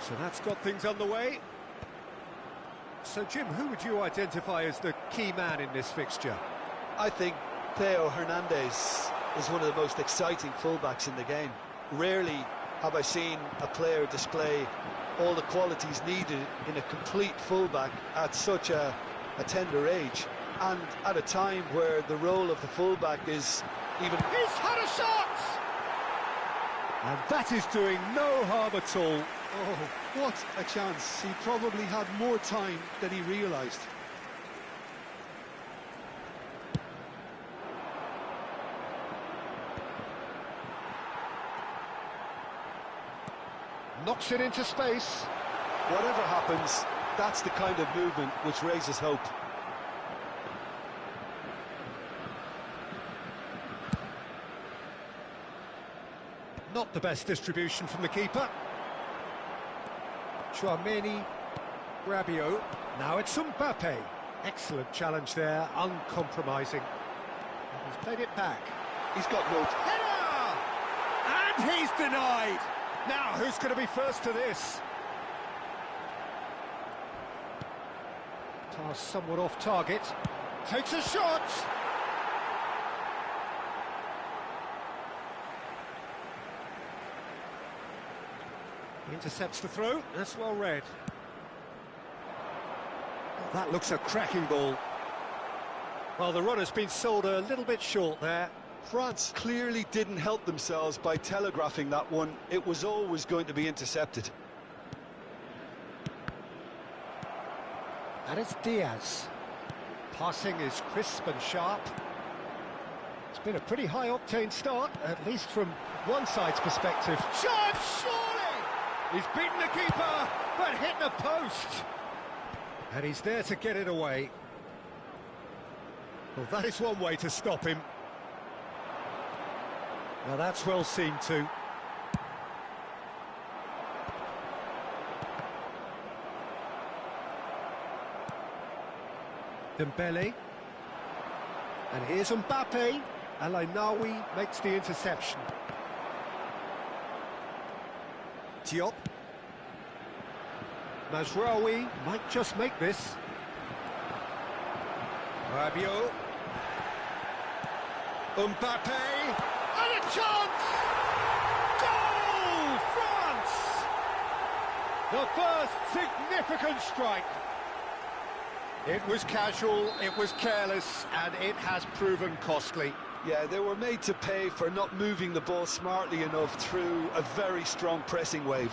So that's got things underway. So, Jim, who would you identify as the key man in this fixture? I think Theo Hernandez is one of the most exciting fullbacks in the game. Rarely have I seen a player display all the qualities needed in a complete fullback at such a tender age, and at a time where the role of the fullback is even... He's had a shot! And that is doing no harm at all. Oh, what a chance. He probably had more time than he realised. Knocks it into space. Whatever happens, that's the kind of movement which raises hope. Not the best distribution from the keeper. Chouameni, Rabiot. Now it's Mbappe. Excellent challenge there, uncompromising. He's played it back. He's got no... Header! And he's denied! Now, who's going to be first to this? Pass somewhat off target. Takes a shot! Intercepts the throw. That's well read. Oh, that looks a cracking ball. Well, the runner's been sold a little bit short there. France clearly didn't help themselves by telegraphing that one. It was always going to be intercepted. And it's Diaz. Passing is crisp and sharp. It's been a pretty high-octane start, at least from one side's perspective. Shot, surely! He's beaten the keeper, but hit the post. And he's there to get it away. Well, that is one way to stop him. Now that's well seen too. Dembele. And here's Mbappe. Alainawi makes the interception. Diop. Mazraoui might just make this. Rabiot. Mbappe. And a chance! Goal! France! The first significant strike. It was casual, it was careless, and it has proven costly. Yeah, they were made to pay for not moving the ball smartly enough through a very strong pressing wave.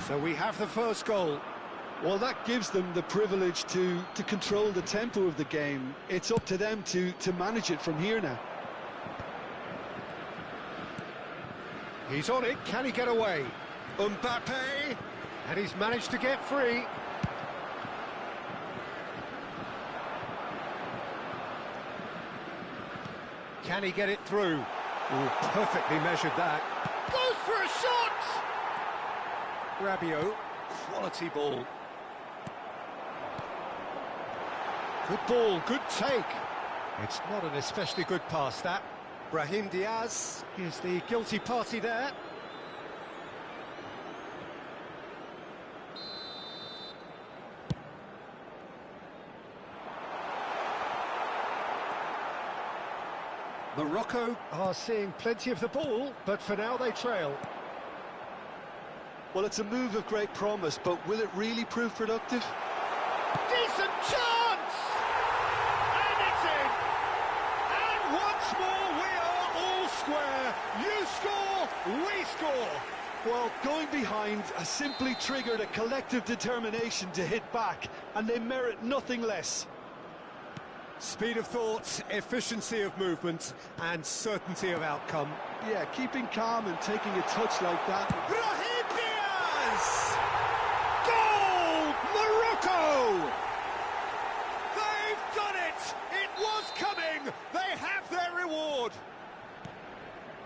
So we have the first goal. Well, that gives them the privilege to control the tempo of the game. It's up to them to manage it from here now. He's on it, can he get away? Mbappe, and he's managed to get free. Can he get it through? Oh, perfectly measured that. Goes for a shot! Rabiot, quality ball. Good ball, good take. It's not an especially good pass, that. Brahim Diaz is the guilty party there. Morocco are seeing plenty of the ball, but for now they trail. Well, it's a move of great promise, but will it really prove productive? Decent chance! And it's in! And once more we are all square. You score, we score. Well, going behind has simply triggered a collective determination to hit back, and they merit nothing less. Speed of thought, efficiency of movement, and certainty of outcome. Yeah, keeping calm and taking a touch like that. Brahim Diaz! Goal! Morocco! They've done it! It was coming! They have their reward!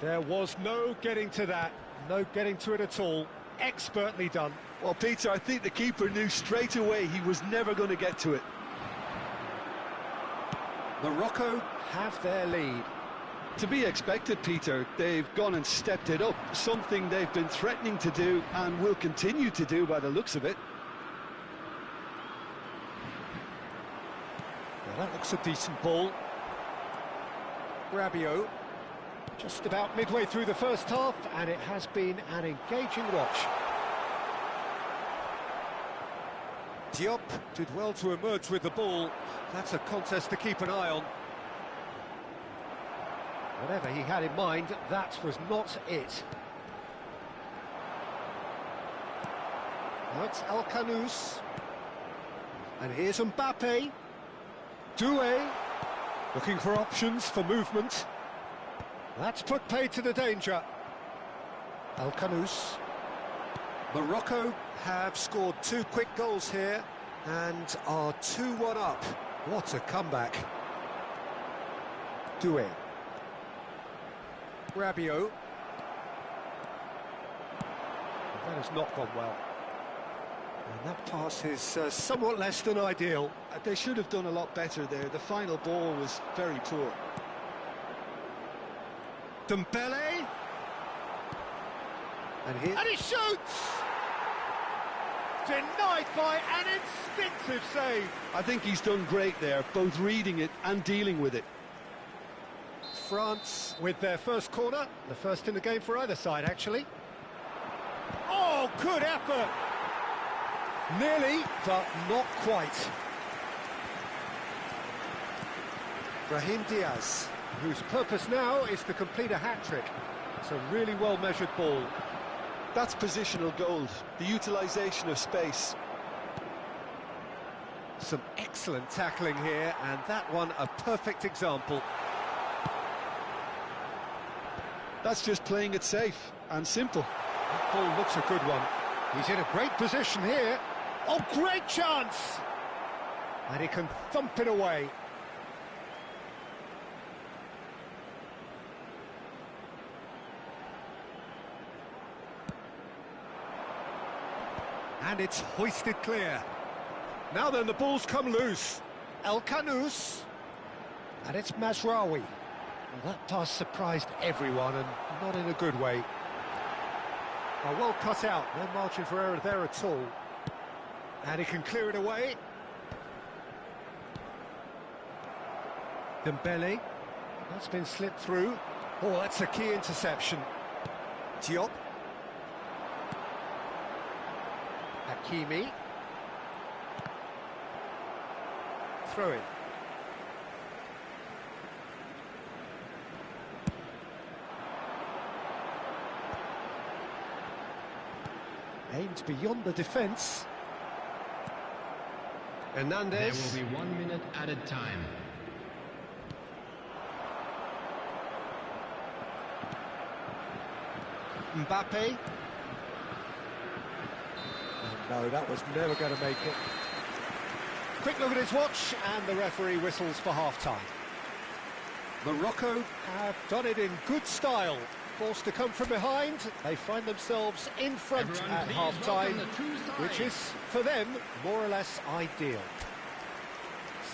There was no getting to that, no getting to it at all. Expertly done. Well, Peter, I think the keeper knew straight away he was never going to get to it. Morocco have their lead. To be expected, Peter. They've gone and stepped it up, something they've been threatening to do and will continue to do by the looks of it. Well, that looks a decent ball. Rabiot, just about midway through the first half, and it has been an engaging watch. Diop did well to emerge with the ball. That's a contest to keep an eye on. Whatever he had in mind, that was not it. Now it's El Canous. And here's Mbappe. Doué. Looking for options for movement. That's put paid to the danger. El Canous. Morocco have scored 2 quick goals here and are 2-1 up. What a comeback. Doué. Rabiot. That has not gone well. And that pass is somewhat less than ideal. They should have done a lot better there. The final ball was very poor. Dembele. And he shoots! Denied by an instinctive save. I think he's done great there, both reading it and dealing with it. France with their first corner, the first in the game for either side, actually. Oh, good effort! Nearly, but not quite. Brahim Diaz, whose purpose now is to complete a hat-trick. It's a really well-measured ball. That's positional gold, the utilisation of space. Some excellent tackling here, and that one a perfect example. That's just playing it safe and simple. That ball looks a good one. He's in a great position here. Oh, great chance! And he can thump it away. And it's hoisted clear. Now then, the ball's come loose. El Canous. And it's Mazraoui. Well, that pass surprised everyone, and not in a good way. Oh, well cut out, no margin for error there at all. And he can clear it away. Dembele. That's been slipped through. Oh, that's a key interception. Diop. Hakimi. Throw in. Aimed beyond the defence. Hernandez. There will be 1 minute added time. Mbappe. Oh, no, that was never going to make it. Quick look at his watch, and the referee whistles for half-time. Morocco have done it in good style. Forced to come from behind, they find themselves in front at half-time, which is, for them, more or less ideal.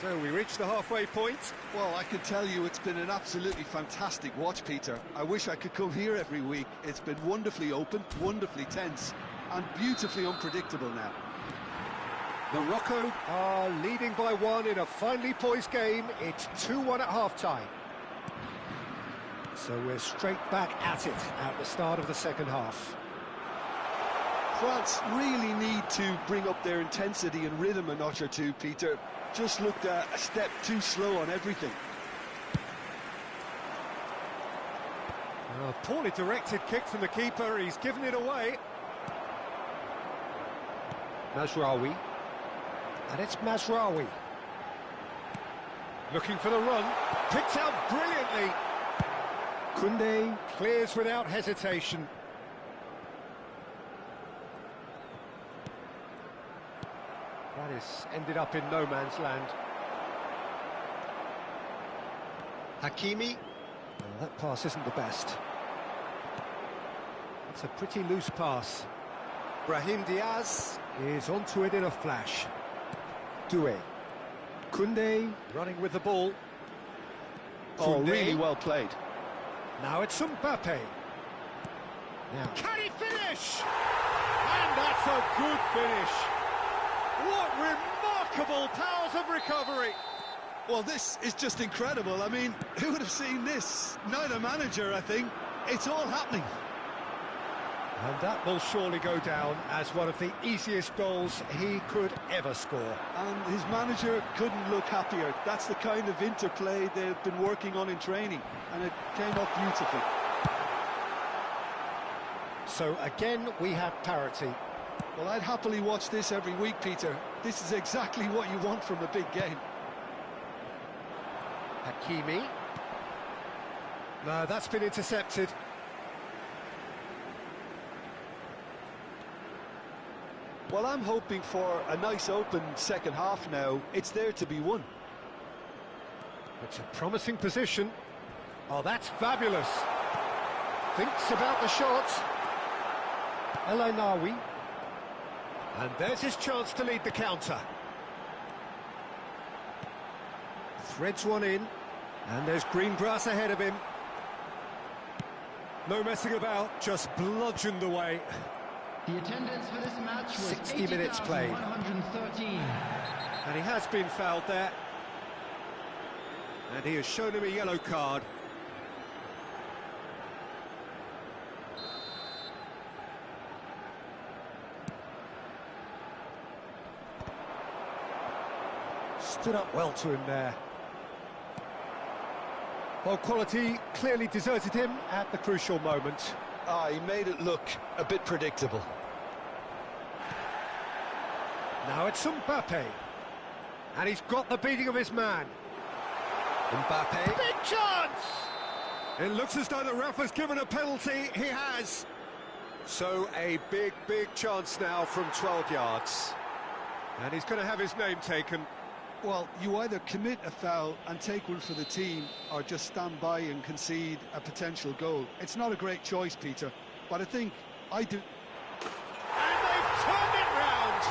So we reach the halfway point. Well, I can tell you it's been an absolutely fantastic watch, Peter. I wish I could come here every week. It's been wonderfully open, wonderfully tense, and beautifully unpredictable now. Morocco are leading by 1 in a finely poised game. It's 2-1 at half-time. So we're straight back at it at the start of the second half. France really need to bring up their intensity and rhythm a notch or two, Peter. Just looked a step too slow on everything. A poorly directed kick from the keeper, he's given it away. Mazraoui. And it's Mazraoui. Looking for the run. Picked out brilliantly. Koundé clears without hesitation. That is ended up in no man's land. Hakimi. Well, that pass isn't the best. It's a pretty loose pass. Brahim Diaz is onto it in a flash. Doué. Koundé running with the ball. Oh, really well played. Now it's Mbappe. Now, can he finish? And that's a good finish. What remarkable powers of recovery. Well, this is just incredible. I mean, who would have seen this? Neither manager, I think. It's all happening. And that will surely go down as one of the easiest goals he could ever score. And his manager couldn't look happier. That's the kind of interplay they've been working on in training, and it came up beautifully. So again, we have parity. Well, I'd happily watch this every week, Peter. This is exactly what you want from a big game. Hakimi. No, that's been intercepted. Well, I'm hoping for a nice open second half now. It's there to be won. It's a promising position. Oh, that's fabulous. Thinks about the shot. El Ainawi. And there's his chance to lead the counter. Threads one in. And there's green grass ahead of him. No messing about, just bludgeoned away. The attendance for this match was 60 minutes played. 80,113. And he has been fouled there. And he has shown him a yellow card. Stood up well to him there. Well, quality clearly deserted him at the crucial moment. Ah, he made it look a bit predictable. Now it's Mbappe. And he's got the beating of his man. Mbappe. Big chance! It looks as though the ref has given a penalty. He has. So a big chance now from 12 yards. And he's going to have his name taken. Well, you either commit a foul and take one for the team, or just stand by and concede a potential goal. It's not a great choice, Peter, but I think I do. And they've turned it round!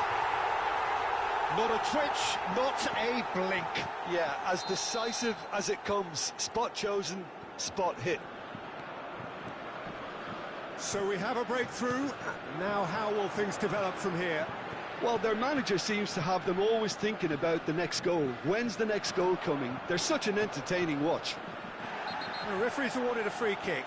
Not a twitch, not a blink. Yeah, as decisive as it comes. Spot chosen, spot hit. So we have a breakthrough. Now how will things develop from here? Well, their manager seems to have them always thinking about the next goal. When's the next goal coming? They're such an entertaining watch. The referee's awarded a free kick.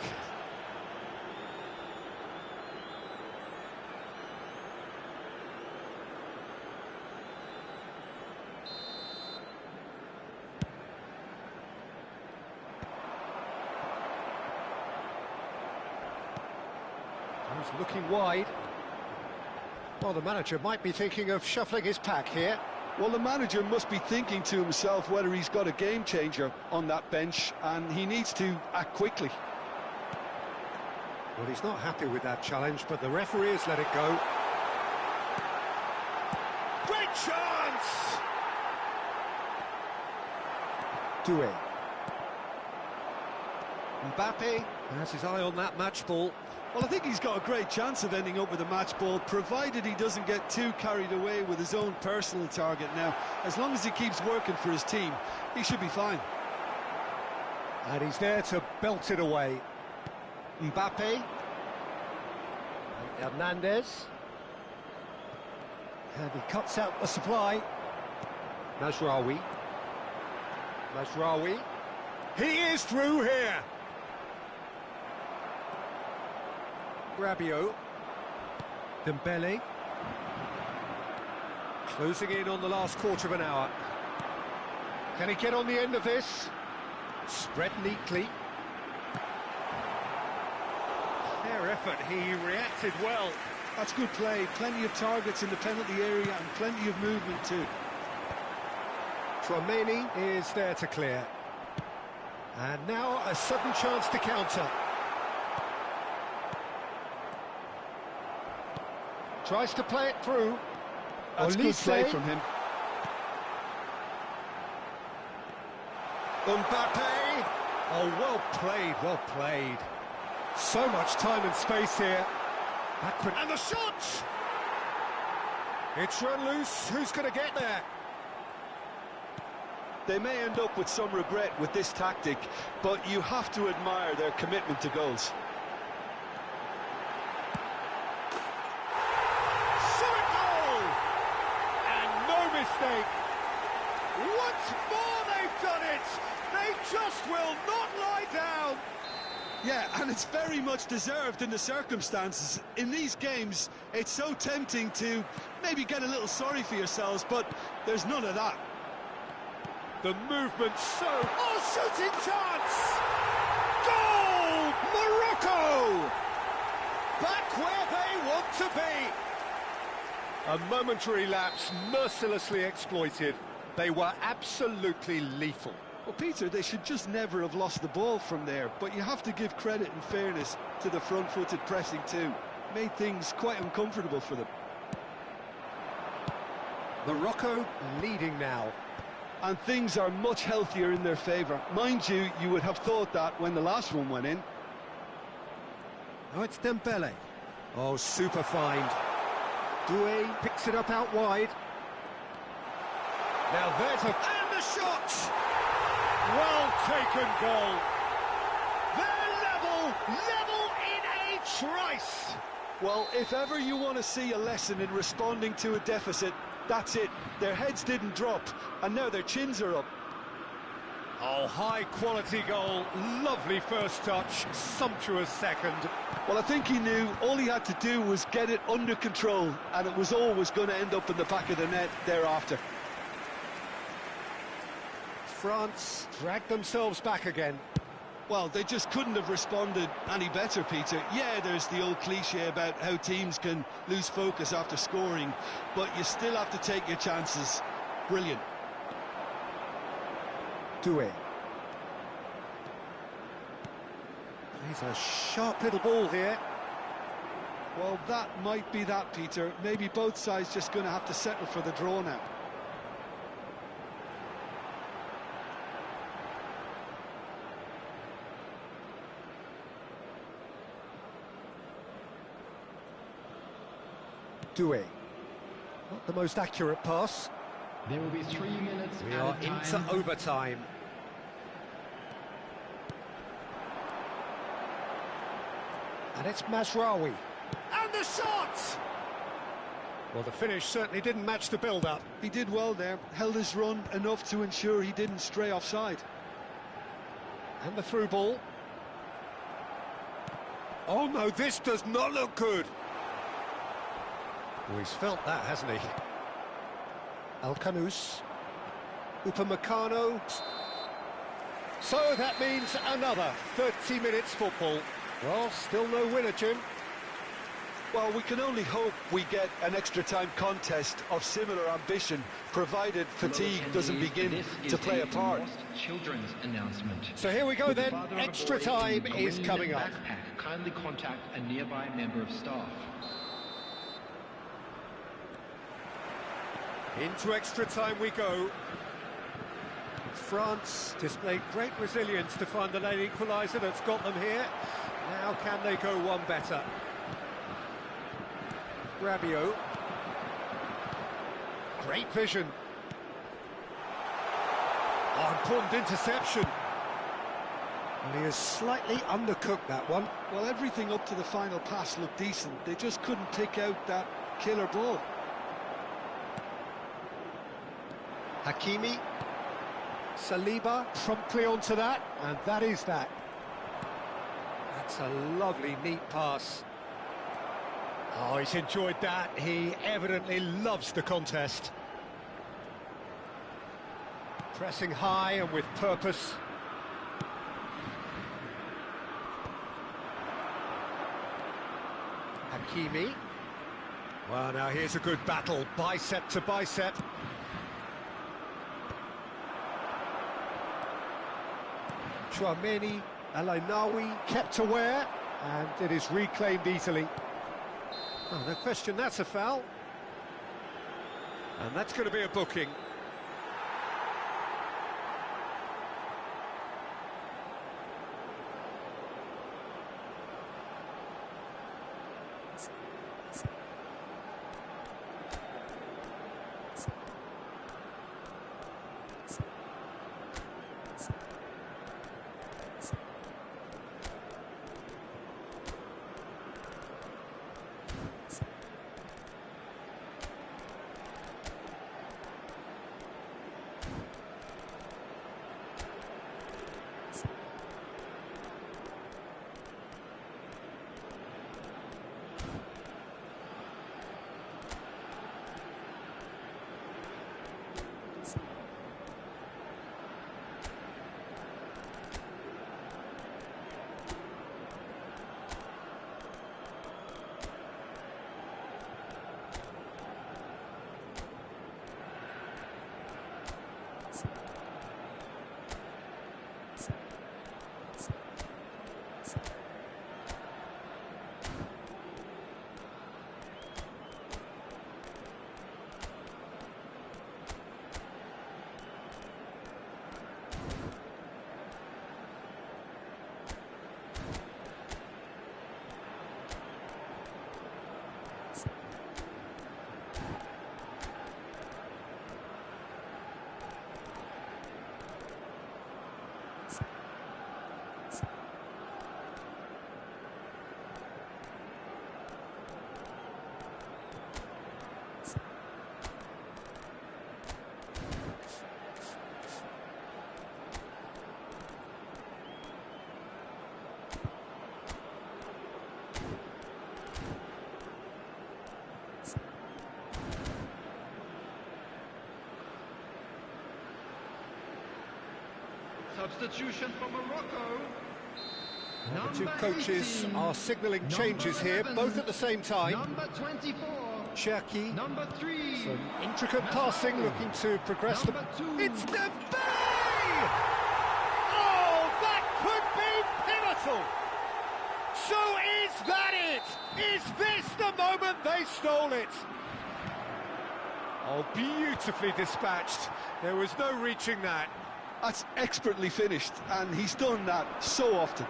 He's looking wide. Well, the manager might be thinking of shuffling his pack here. Well, the manager must be thinking to himself whether he's got a game changer on that bench, and he needs to act quickly. Well, he's not happy with that challenge, but the referee has let it go. Great chance! Doué. Mbappe has his eye on that match ball. Well, I think he's got a great chance of ending up with a match ball, provided he doesn't get too carried away with his own personal target now. As long as he keeps working for his team, he should be fine. And he's there to belt it away. Mbappe. And Hernandez. And he cuts out the supply. Mazraoui. Mazraoui. He is through here. Rabiot. Dembele. Closing in on the last quarter of an hour. Can he get on the end of this? Spread neatly. Fair effort, he reacted well. That's good play, plenty of targets in the penalty area and plenty of movement too. Tchouameni is there to clear. And now a sudden chance to counter. Tries to play it through. That's good play from him. Mbappe! Oh, well played, well played. So much time and space here. Backward. And the shot! It's run loose. Who's going to get there? They may end up with some regret with this tactic, but you have to admire their commitment to goals. Shot goal! And no mistake. Once more they've done it. They just will not lie down. Yeah, and it's very much deserved in the circumstances. In these games, it's so tempting to maybe get a little sorry for yourselves, but there's none of that. The movement's so... Oh, shooting chance! Goal! Morocco! Back where they want to be. A momentary lapse mercilessly exploited. They were absolutely lethal. Well, Peter, they should just never have lost the ball from there, but you have to give credit and fairness to the front-footed pressing too. Made things quite uncomfortable for them. Morocco leading now. And things are much healthier in their favour. Mind you, you would have thought that when the last one went in. Oh, it's Dembele. Oh, super find. Doué picks it up out wide. Now there's a... And the shot! Well taken goal. They're level in a trice. Well, if ever you want to see a lesson in responding to a deficit, that's it. Their heads didn't drop, and now their chins are up. Oh, high-quality goal. Lovely first touch, sumptuous second. Well, I think he knew all he had to do was get it under control, and it was always going to end up in the back of the net thereafter. France dragged themselves back again. Well, they just couldn't have responded any better, Peter. Yeah, there's the old cliche about how teams can lose focus after scoring, but you still have to take your chances. Brilliant. Doué. He's a sharp little ball here. Well, that might be that, Peter. Maybe both sides just going to have to settle for the draw now. Doué. Not the most accurate pass. There will be 3 minutes. We are into overtime. And it's Mazraoui. And the shot! Well, the finish certainly didn't match the build-up. He did well there, held his run enough to ensure he didn't stray offside. And the through ball. Oh no, this does not look good. Oh, he's felt that, hasn't he? Alcanus. Upamecano. So that means another 30 minutes football. Well, still no winner, Jim. Well, we can only hope we get an extra-time contest of similar ambition, provided fatigue doesn't begin to play a part. Children's announcement. So here we go then, extra time is coming up. Kindly contact a nearby member of staff. Into extra time we go. France displayed great resilience to find the late equaliser that's got them here. Now can they go one better? Rabiot. Great vision. Oh, important interception. And he has slightly undercooked that one. Well, everything up to the final pass looked decent. They just couldn't pick out that killer ball. Hakimi. Saliba promptly onto that, and that is that. That's a lovely, neat pass. Oh, he's enjoyed that. He evidently loves the contest. Pressing high and with purpose. Hakimi. Well, now here's a good battle, bicep to bicep. Chouameni, Alainawi kept aware, and it is reclaimed easily. Oh, no question, that's a foul. And that's going to be a booking. Substitution for Morocco. The two coaches are signalling changes here, both at the same time. Number 24. Cherki. Number 3. Some intricate passing, looking to progress the... Number 2. It's Dembele! Oh, that could be pivotal! So is that it? Is this the moment they stole it? Oh, beautifully dispatched. There was no reaching that. That's expertly finished, and he's done that so often.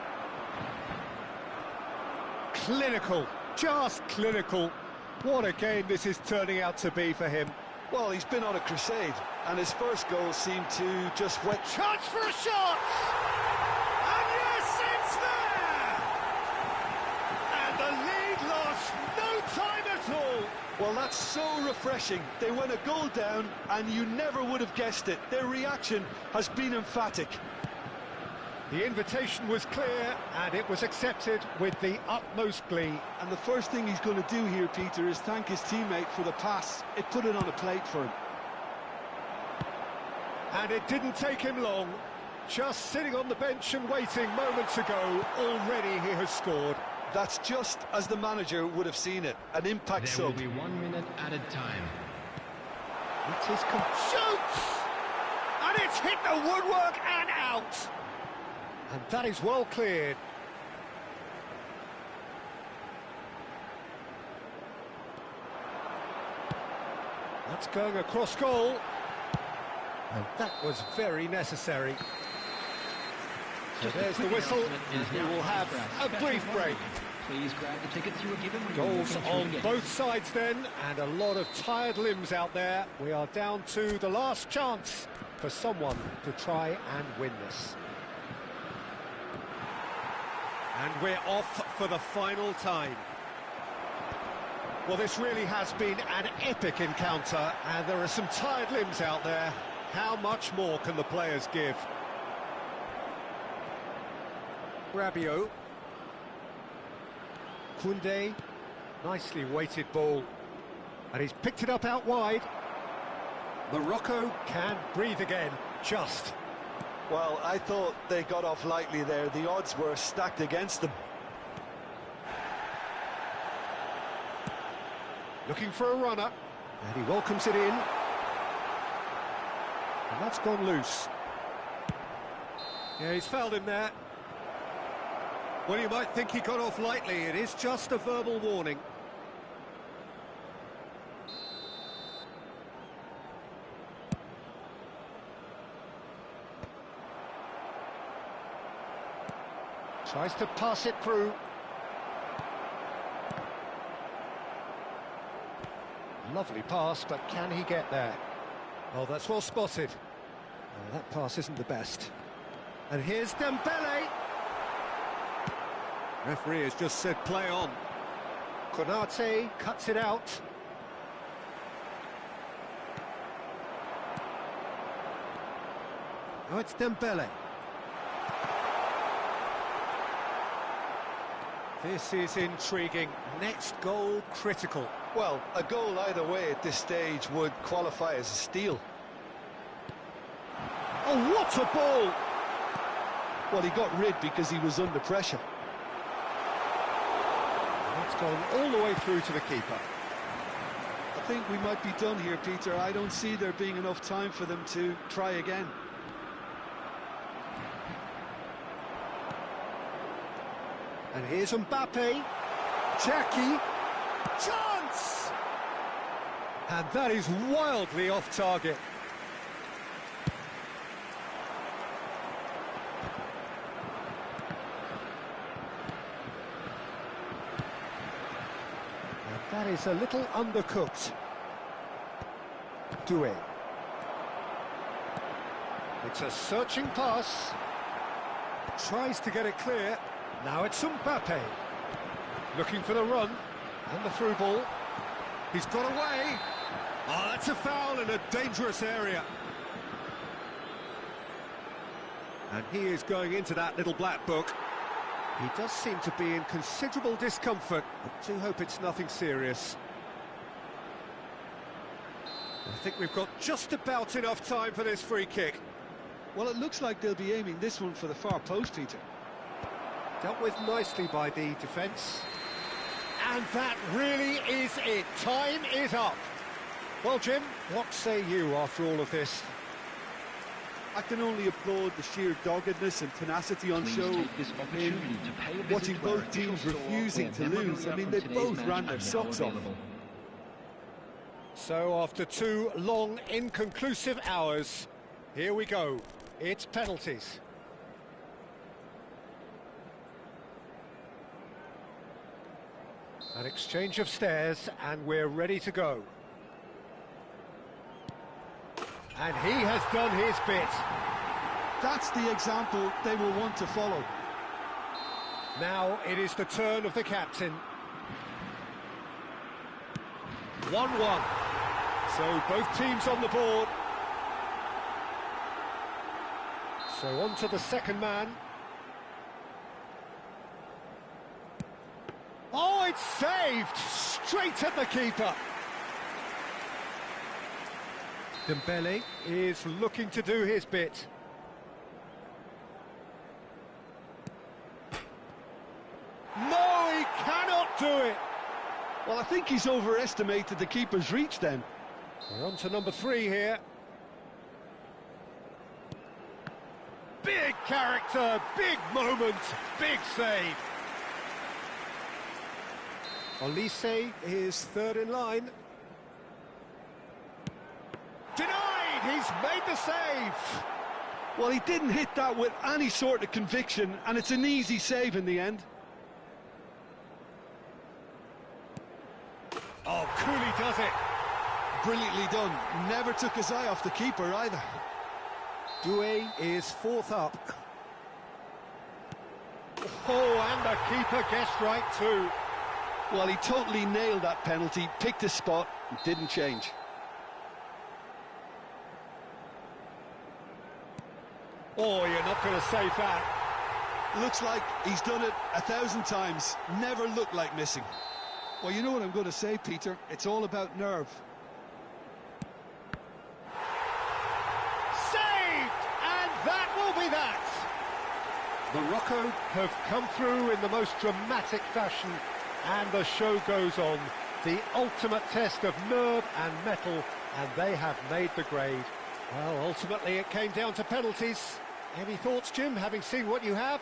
Clinical, just clinical. What a game this is turning out to be for him. Well, he's been on a crusade, and his first goal seemed to just wet... Chance for a shot! And yes, it's there! And the lead lost no time at all. Well, that's so refreshing. They went a goal down, and you never would have guessed it. Their reaction has been emphatic. The invitation was clear, and it was accepted with the utmost glee. And the first thing he's going to do here, Peter, is thank his teammate for the pass. It put it on a plate for him. And it didn't take him long. Just sitting on the bench and waiting moments ago, already he has scored. That's just as the manager would have seen it, an impact There will sub. be 1 minute added time. It is shoots! And it's hit the woodwork and out! And that is well cleared. That's going across goal. And that was very necessary. So there's the whistle, and we will have a brief break. Please grab the tickets you were given when Goals you walk into on the game. both sides then, and a lot of tired limbs out there. We are down to the last chance for someone to try and win this. And we're off for the final time. Well, this really has been an epic encounter, and there are some tired limbs out there. How much more can the players give? Rabiot. Koundé, nicely weighted ball, and he's picked it up out wide. Morocco can breathe again, just. Well, I thought they got off lightly there. The odds were stacked against them. Looking for a runner, and he welcomes it in. And that's gone loose. Yeah, he's fouled him there. Well, you might think he got off lightly. It is just a verbal warning. Tries to pass it through. Lovely pass, but can he get there? Oh, that's well spotted. Oh, that pass isn't the best. And here's Dembele. Referee has just said play on. Konate cuts it out. Oh, it's Dembele. This is intriguing. Next goal critical. Well, a goal either way at this stage would qualify as a steal. Oh, what a ball! Well, he got rid because he was under pressure. It's gone all the way through to the keeper. I think we might be done here, Peter. I don't see there being enough time for them to try again. And here's Mbappe. Cherki. Chance! And that is wildly off target. That is a little undercooked. Doué. It's a searching pass. Tries to get it clear. Now it's Mbappe. Looking for the run. And the through ball. He's got away. Oh, that's a foul in a dangerous area. And he is going into that little black book. He does seem to be in considerable discomfort. I do hope it's nothing serious. I think we've got just about enough time for this free kick. Well, it looks like they'll be aiming this one for the far post, Peter. Dealt with nicely by the defence. And that really is it. Time is up. Well, Jim, what say you after all of this? I can only applaud the sheer doggedness and tenacity on show in watching both teams refusing to lose. I mean, they both ran their socks off. So after 2 long, inconclusive hours, here we go. It's penalties. An exchange of stares, and we're ready to go. And he has done his bit. That's the example they will want to follow. Now it is the turn of the captain. 1-1. So both teams on the board. So on to the second man. Oh, it's saved! Straight at the keeper. Dembele is looking to do his bit. No, he cannot do it! Well, I think he's overestimated the keeper's reach then. We're on to number 3 here. Big character, big moment, big save. Olise is third in line. Denied! He's made the save! Well, he didn't hit that with any sort of conviction, and it's an easy save in the end. Oh, Cooley does it. Brilliantly done. Never took his eye off the keeper either. Doué is fourth up. Oh, and the keeper guessed right too. Well, he totally nailed that penalty, picked his spot, and didn't change. Oh, you're not going to save that. Looks like he's done it 1,000 times. Never looked like missing. Well, you know what I'm going to say, Peter? It's all about nerve. Saved! And that will be that. Morocco have come through in the most dramatic fashion, and the show goes on. The ultimate test of nerve and mettle, and they have made the grade. Well, ultimately it came down to penalties. Any thoughts, Jim, having seen what you have?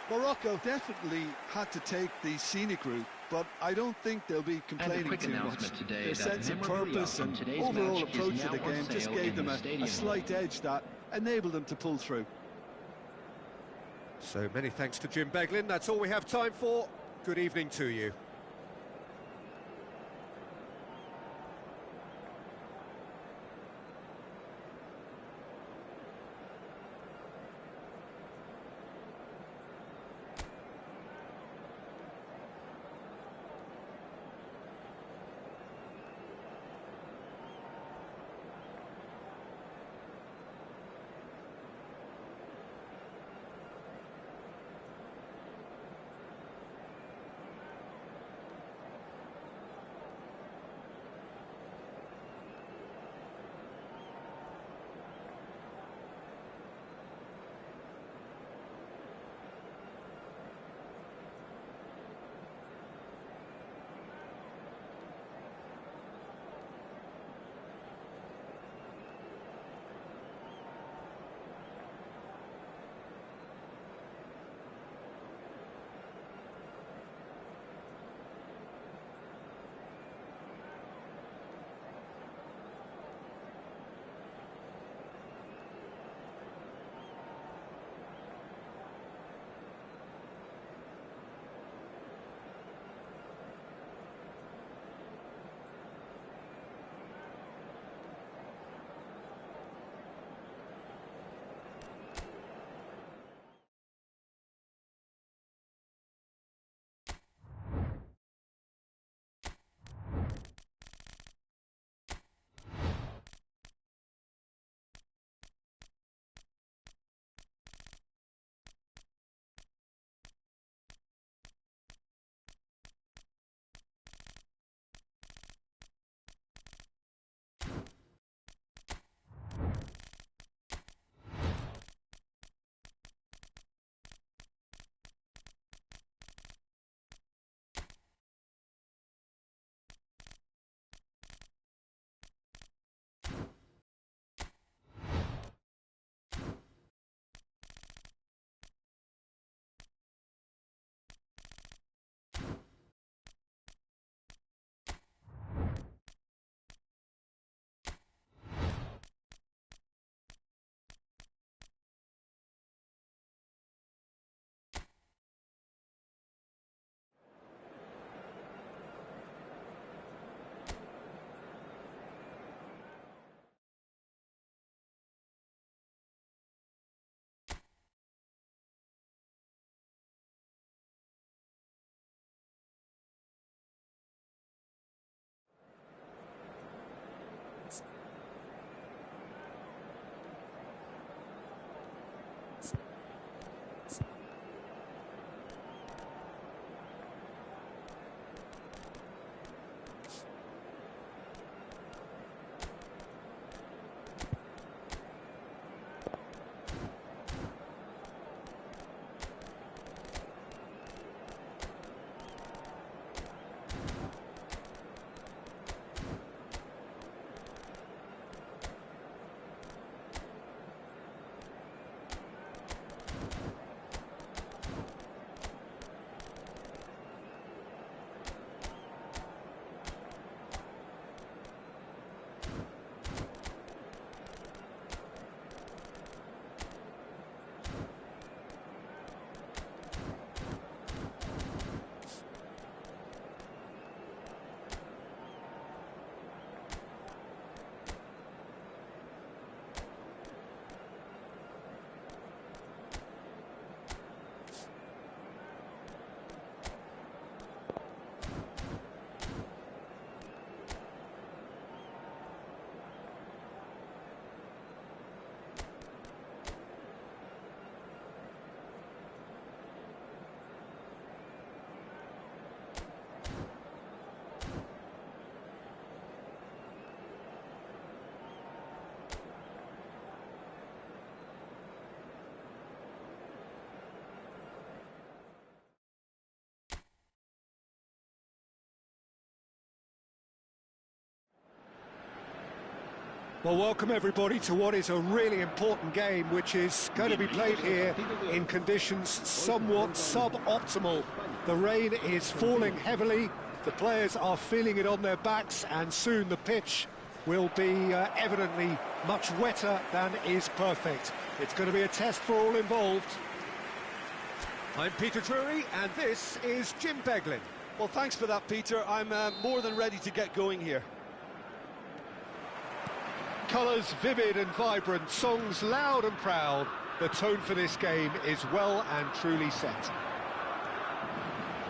Morocco definitely had to take the scenic route, but I don't think they'll be complaining too much. Their sense of purpose and overall approach to the game just gave them a slight edge that enabled them to pull through. So many thanks to Jim Beglin. That's all we have time for. Good evening to you. Well, welcome everybody to what is a really important game, which is going to be played here in conditions somewhat suboptimal. The rain is falling heavily, the players are feeling it on their backs, and soon the pitch will be evidently much wetter than is perfect. It's going to be a test for all involved. I'm Peter Drury, and this is Jim Beglin. Well, thanks for that, Peter. I'm more than ready to get going here. Colours vivid and vibrant, songs loud and proud. The tone for this game is well and truly set.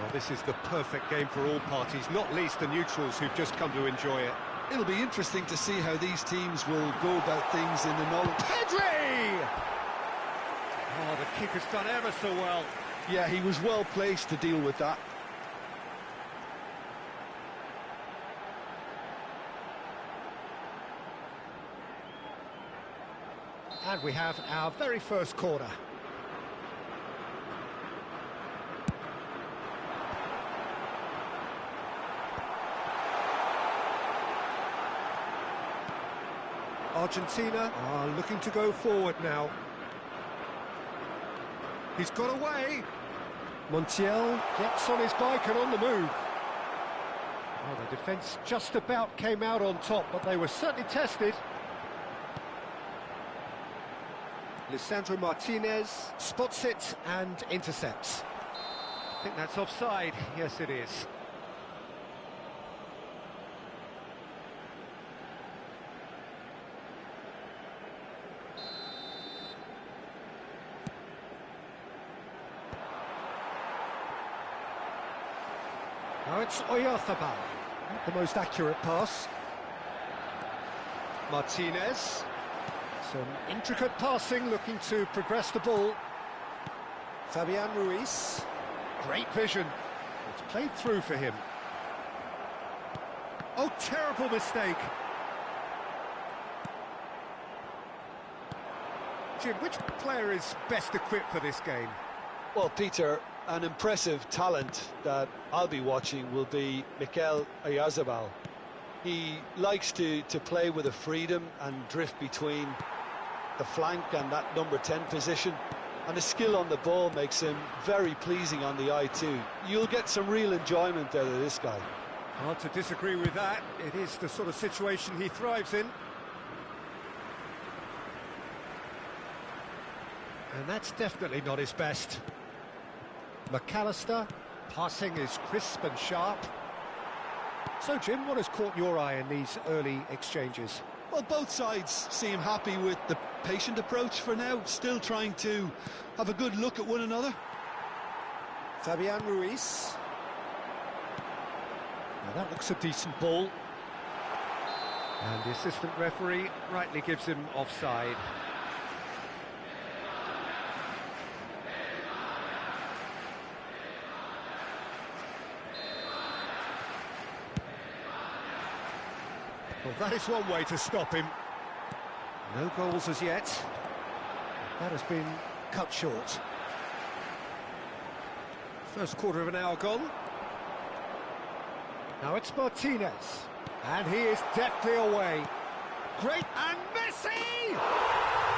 Well, this is the perfect game for all parties, not least the neutrals who've just come to enjoy it. It'll be interesting to see how these teams will go about things in the knowledge. Pedri! Oh, the keeper's done ever so well. Yeah, he was well placed to deal with that. And we have our very first corner. Argentina are looking to go forward now. He's got away. Montiel gets on his bike and on the move. Oh, the defence just about came out on top, but they were certainly tested. Lisandro Martinez spots it and intercepts. I think that's offside. Yes, it is. Now it's Oyarzabal. Not the most accurate pass. Martinez. Some intricate passing, looking to progress the ball. Fabian Ruiz. Great vision. It's played through for him. Oh, terrible mistake. Jim, which player is best equipped for this game? Well, Peter, an impressive talent that I'll be watching will be Mikel Oyarzabal. He likes to play with a freedom and drift between the flank and that number 10 position, and the skill on the ball makes him very pleasing on the eye too. You'll get some real enjoyment out of this guy. Hard to disagree with that. It is the sort of situation he thrives in. And that's definitely not his best. McAllister, passing is crisp and sharp. So Jim, what has caught your eye in these early exchanges? Well, both sides seem happy with the patient approach for now, still trying to have a good look at one another. Fabian Ruiz. Now that looks a decent ball. And the assistant referee rightly gives him offside. Well, that is one way to stop him. No goals as yet. That has been cut short. First quarter of an hour gone. Now it's Martinez. And he is deftly away. Great, and Messi!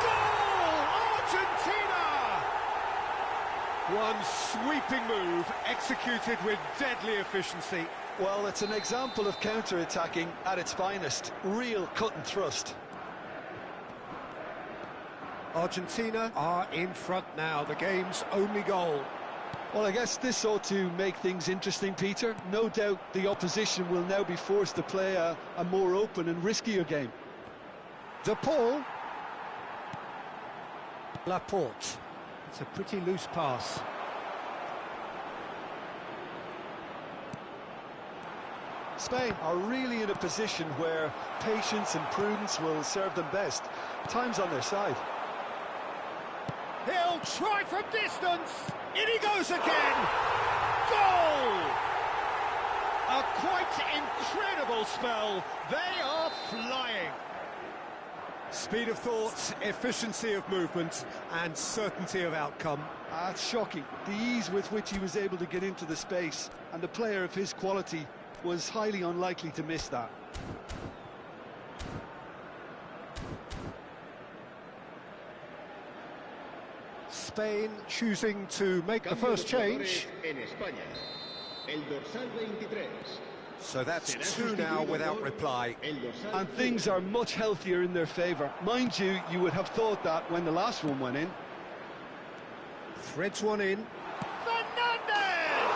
Goal! Argentina! One sweeping move, executed with deadly efficiency. Well, it's an example of counter-attacking at its finest. Real cut and thrust. Argentina are in front now, the game's only goal. Well, I guess this ought to make things interesting, Peter. No doubt the opposition will now be forced to play a more open and riskier game. De Paul. Laporte. It's a pretty loose pass. Spain are really in a position where patience and prudence will serve them best. Time's on their side. He'll try from distance. In he goes again. Goal! A quite incredible spell. They are flying. Speed of thought, efficiency of movement, and certainty of outcome. It's shocking. The ease with which he was able to get into the space, and a player of his quality was highly unlikely to miss that. Spain choosing to make the first change. So that's two now without reply. And things are much healthier in their favour. Mind you, you would have thought that when the last one went in. Threads one in. Fernandez!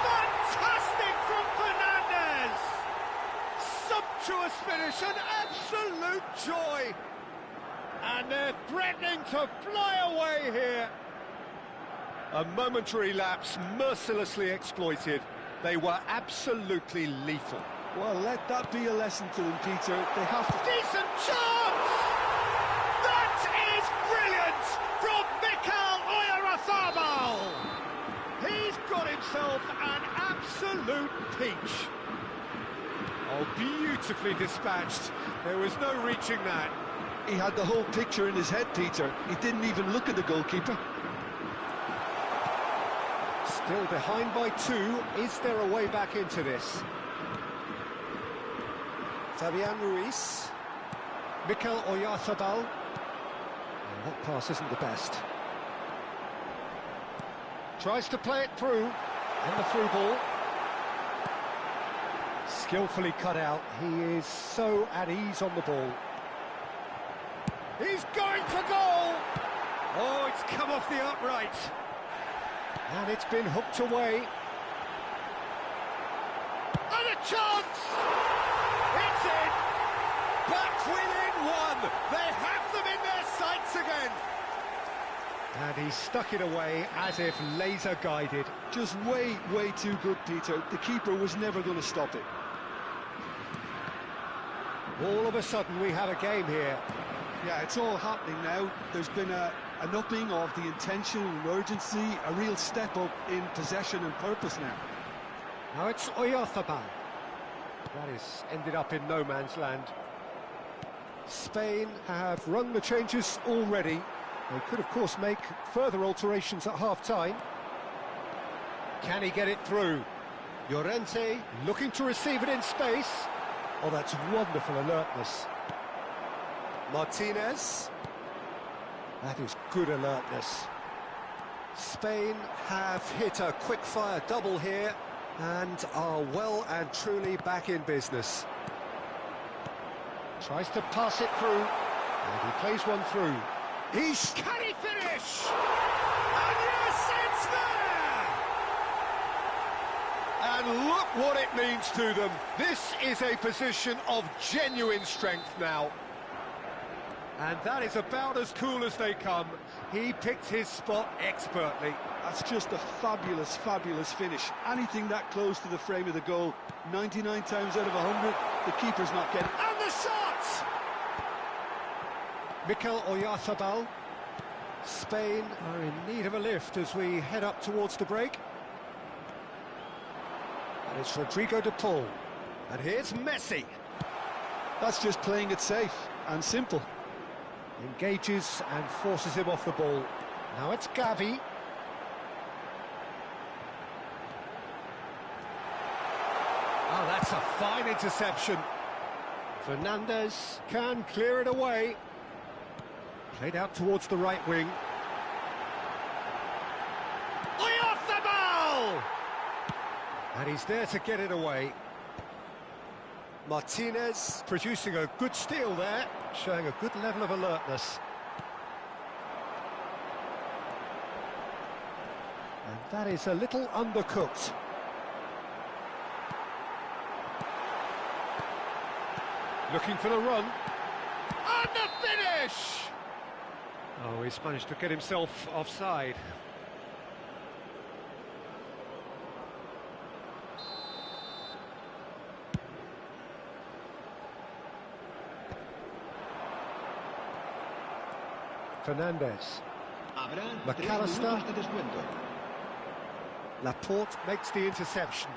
Fantastic from Fernandez! Sumptuous finish, an absolute joy! And they're threatening to fly away here. A momentary lapse mercilessly exploited. They were absolutely lethal. Well, let that be a lesson to them, Peter. They have to... Decent chance! That is brilliant from Mikel Oyarzabal! He's got himself an absolute peach. Oh, beautifully dispatched. There was no reaching that. He had the whole picture in his head, Peter. He didn't even look at the goalkeeper. Still behind by 2. Is there a way back into this? Fabian Ruiz. Mikel Oyarzabal. And that pass isn't the best. Tries to play it through. And the through ball. Skillfully cut out. He is so at ease on the ball. He's going for goal! Oh, it's come off the upright. And it's been hooked away. And a chance! It's in! Back within 1! They have them in their sights again! And he stuck it away as if laser guided. Just way too good, Peter. The keeper was never going to stop it. All of a sudden we have a game here. Yeah, it's all happening now. There's been an upping of the intention and urgency, a real step up in possession and purpose now. Now it's Oyarzabal. That is ended up in no man's land. Spain have rung the changes already. They could, of course, make further alterations at half-time. Can he get it through? Llorente looking to receive it in space. Oh, that's wonderful alertness. Martinez. That is good alertness. Spain have hit a quick-fire double here and are well and truly back in business. Tries to pass it through, and he plays one through. Can he finish? And yes, it's there! And look what it means to them. This is a position of genuine strength now. And that is about as cool as they come. He picked his spot expertly. That's just a fabulous finish. Anything that close to the frame of the goal, 99 times out of 100, the keeper's not getting... And the shot! Mikel Oyarzabal. Spain are in need of a lift as we head up towards the break. And it's Rodrigo de Paul. And here's Messi. That's just playing it safe and simple. Engages and forces him off the ball. Now it's Gavi. Oh, that's a fine interception. Fernandez can clear it away. Played out towards the right wing. Oyarzabal! And he's there to get it away. Martinez producing a good steal there, showing a good level of alertness. And that is a little undercooked. Looking for the run. And the finish! Oh, he's managed to get himself offside. Fernandez. McAllister. Laporte makes the interception.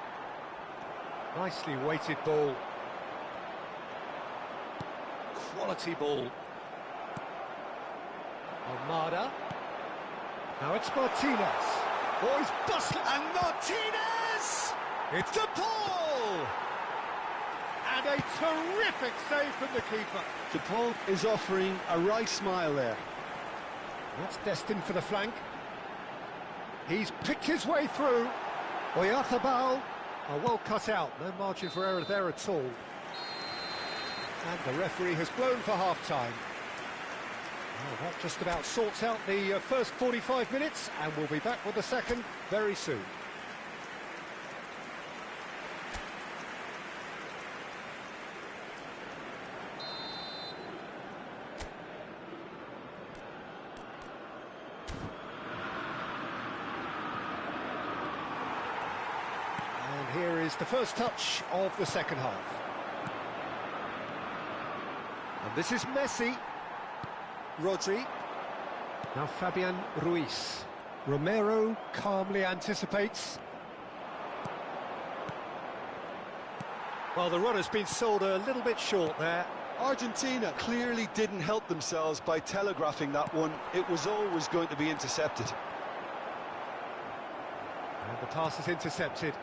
Nicely weighted ball. Quality ball. Almada. Now it's Martinez. Oh, he's busted. And Martinez! It's De Paul! And a terrific save from the keeper. De Paul is offering a wry smile there. That's destined for the flank. He's picked his way through. Oyarzabal are well cut out. No margin for error there at all. And the referee has blown for half-time. Well, that just about sorts out the first 45 minutes, and we'll be back with the second very soon. And here is the first touch of the second half. And this is Messi. Rodri. Now Fabian Ruiz. Romero calmly anticipates. Well, the run has been sold a little bit short there. Argentina clearly didn't help themselves by telegraphing that one. It was always going to be intercepted. And the pass is intercepted.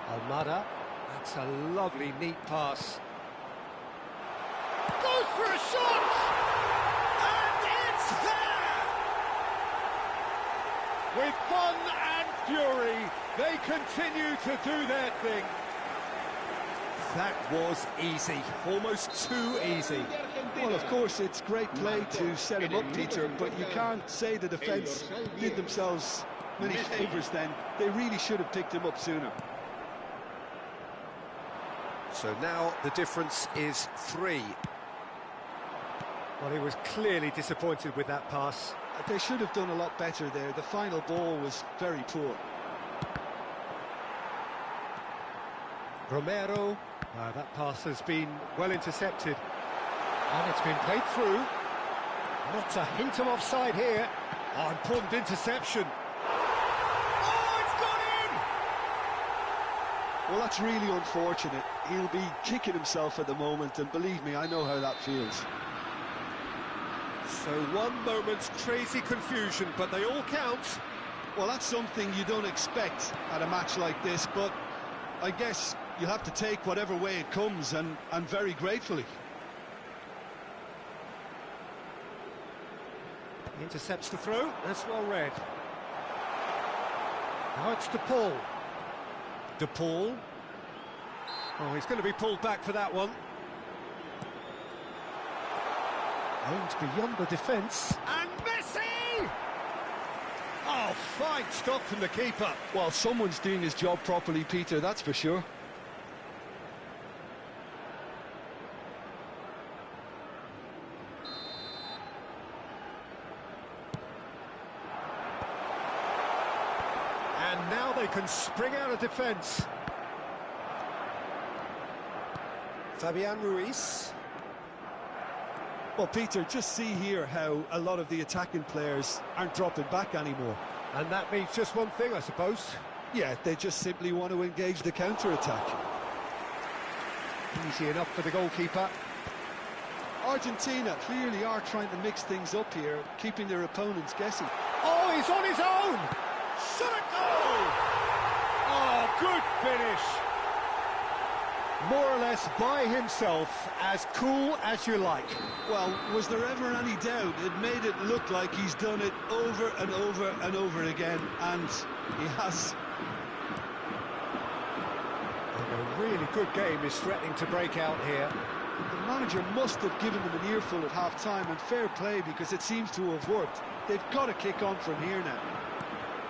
Almada. That's a lovely, neat pass. Goes for a shot! And it's there! With fun and fury, they continue to do their thing. That was easy, almost too easy. Well, of course, it's great play to set him up, Peter, but you can't say the defence did themselves many favours then. They really should have picked him up sooner. So now the difference is 3. Well, he was clearly disappointed with that pass. They should have done a lot better there. The final ball was very poor. Romero. That pass has been well intercepted. And it's been played through. Not a hint of offside here. Oh, important interception. Oh, it's gone in! Well, that's really unfortunate. He'll be kicking himself at the moment, and believe me, I know how that feels. So one moment's crazy confusion, but they all count. Well, that's something you don't expect at a match like this, but I guess you'll have to take whatever way it comes, and very gratefully. He intercepts the throw. That's well read. Now it's De Paul. De Paul. Oh, he's going to be pulled back for that one. Aimed beyond the defence. And Messi! Oh, fine stop from the keeper. Well, someone's doing his job properly, Peter, that's for sure. And now they can spring out of defence. Fabian Ruiz. Well, Peter, just see here how a lot of the attacking players aren't dropping back anymore. And that means just one thing, I suppose. Yeah, they just simply want to engage the counter-attack. Easy enough for the goalkeeper. Argentina clearly are trying to mix things up here, keeping their opponents guessing. Oh, he's on his own! Shot a goal! Oh, good finish! More or less by himself, as cool as you like. Well, was there ever any doubt? It made it look like he's done it over and over and over again, and he has. And a really good game is threatening to break out here. The manager must have given them an earful at half-time, and fair play, because it seems to have worked. They've got to kick on from here now.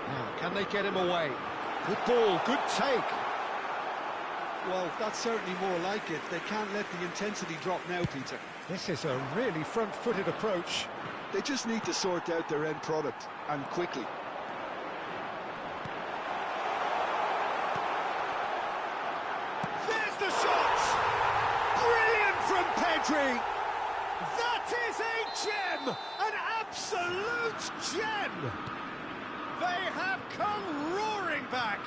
Now, can they get him away? Good ball, good take. Well, that's certainly more like it. They can't let the intensity drop now, Peter. This is a really front-footed approach. They just need to sort out their end product, and quickly. There's the shot! Brilliant from Pedri! That is a gem! An absolute gem! They have come roaring back!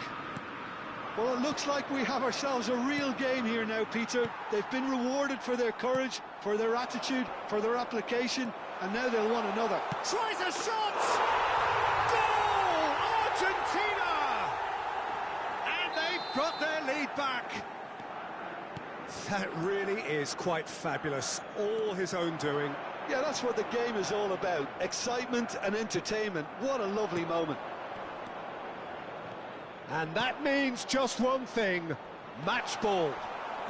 Well, it looks like we have ourselves a real game here now, Peter. They've been rewarded for their courage, for their attitude, for their application, and now they'll want another. Tries a shot! Goal! Argentina! And they've got their lead back. That really is quite fabulous. All his own doing. Yeah, that's what the game is all about. Excitement and entertainment. What a lovely moment. And that means just one thing, match ball.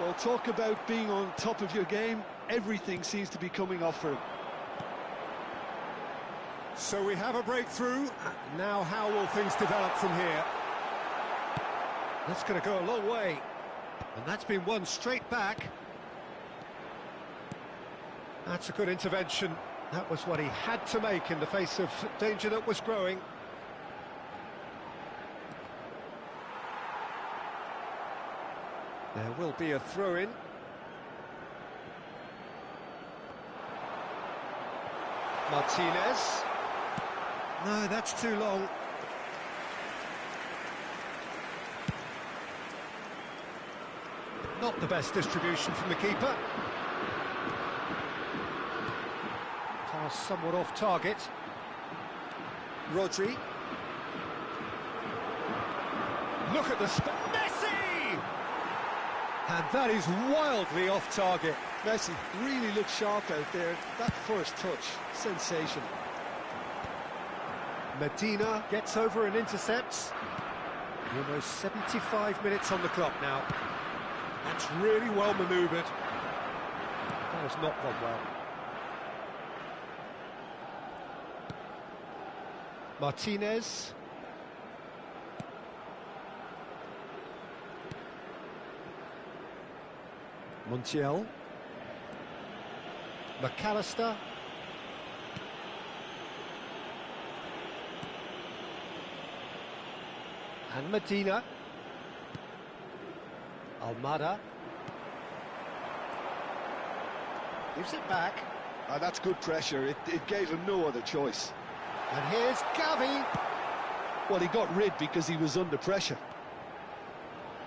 Well, talk about being on top of your game. Everything seems to be coming off for him. So we have a breakthrough. Now how will things develop from here? That's going to go a long way. And that's been won straight back. That's a good intervention. That was what he had to make in the face of danger that was growing. There will be a throw-in. Martinez. No, that's too long. Not the best distribution from the keeper. Pass somewhat off target. Rodri. Look at the Messi! And that is wildly off target. Messi really looked sharp out there. That first touch, sensational. Medina gets over and intercepts. Almost 75 minutes on the clock now. That's really well manoeuvred. That has not gone well. Martinez. Montiel. McAllister. And Medina. Almada. Gives it back. That's good pressure. It gave him no other choice. And here's Gavi. Well, he got rid because he was under pressure.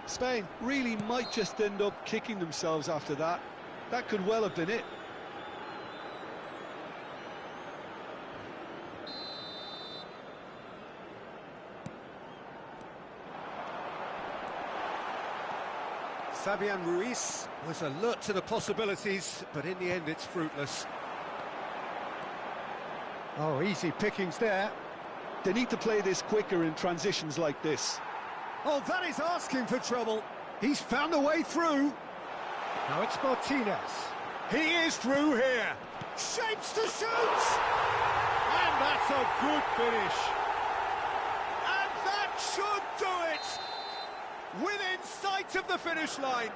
Spain really might just end up kicking themselves after that. That could well have been it. Fabian Ruiz was alert to the possibilities, but in the end it's fruitless. Oh, easy pickings there. They need to play this quicker in transitions like this. Oh, that is asking for trouble. He's found a way through. Now it's Martinez. He is through here. Shapes to shoot! And that's a good finish. And that should do it! Within sight of the finish line.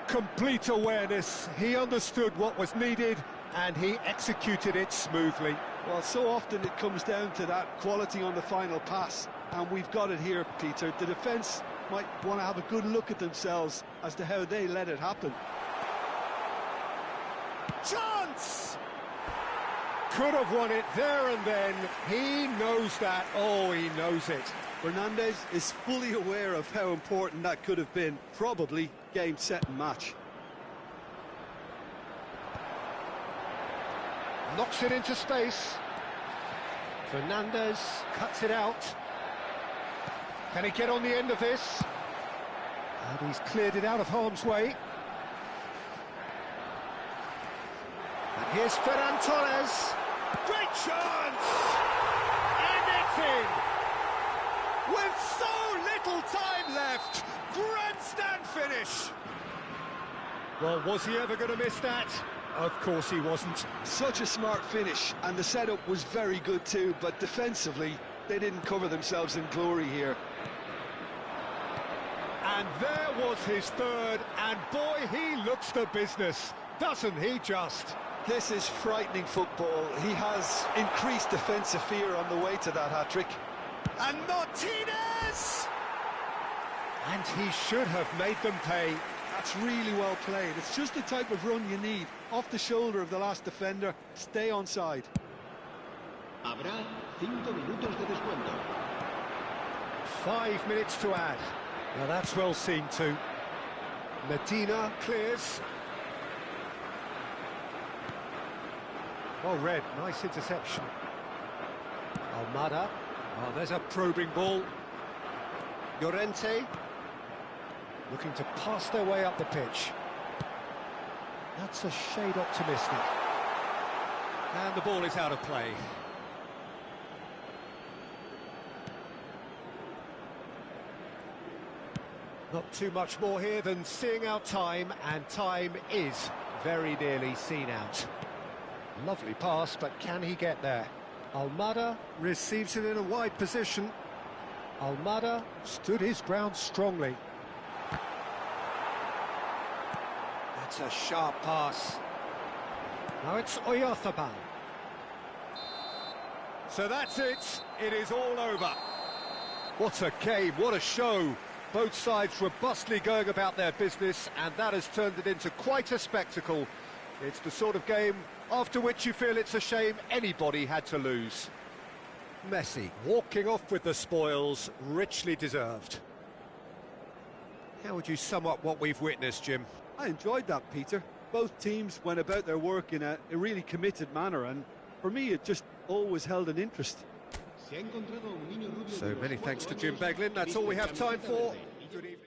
Complete awareness. He understood what was needed and he executed it smoothly. Well, so often it comes down to that quality on the final pass, and we've got it here, Peter. The defence might want to have a good look at themselves as to how they let it happen. Chance! Could have won it there and then. He knows that. Oh, he knows it. Fernandez is fully aware of how important that could have been. Probably game, set and match. Knocks it into space. Fernandez cuts it out. Can he get on the end of this? And he's cleared it out of harm's way. And here's Ferran Torres. Great chance! And it's in! With so little time left, grandstand finish! Well, was he ever going to miss that? Of course he wasn't. Such a smart finish, and the setup was very good too, but defensively, they didn't cover themselves in glory here. And there was his third, and boy, he looks the business, doesn't he just? This is frightening football. He has increased defensive fear on the way to that hat-trick. And Martinez! And he should have made them pay. That's really well played. It's just the type of run you need. Off the shoulder of the last defender, stay onside. Habrá 5 minutos de descuento. 5 minutes to add. Now that's well seen too. Medina clears. Well read, nice interception. Almada. Oh, there's a probing ball. Llorente. Looking to pass their way up the pitch. That's a shade optimistic. And the ball is out of play. Not too much more here than seeing out time, and time is very nearly seen out. Lovely pass, but can he get there? Almada receives it in a wide position. Almada stood his ground strongly. That's a sharp pass. Now it's Oyarzabal. So that's it. It is all over. What a game, what a show. Both sides robustly going about their business, and that has turned it into quite a spectacle. It's the sort of game after which you feel it's a shame anybody had to lose. Messi walking off with the spoils, richly deserved. How would you sum up what we've witnessed, Jim? I enjoyed that, Peter. Both teams went about their work in a really committed manner, and for me it just always held an interest. So many thanks to Jim Beglin. That's all we have time for. Good evening.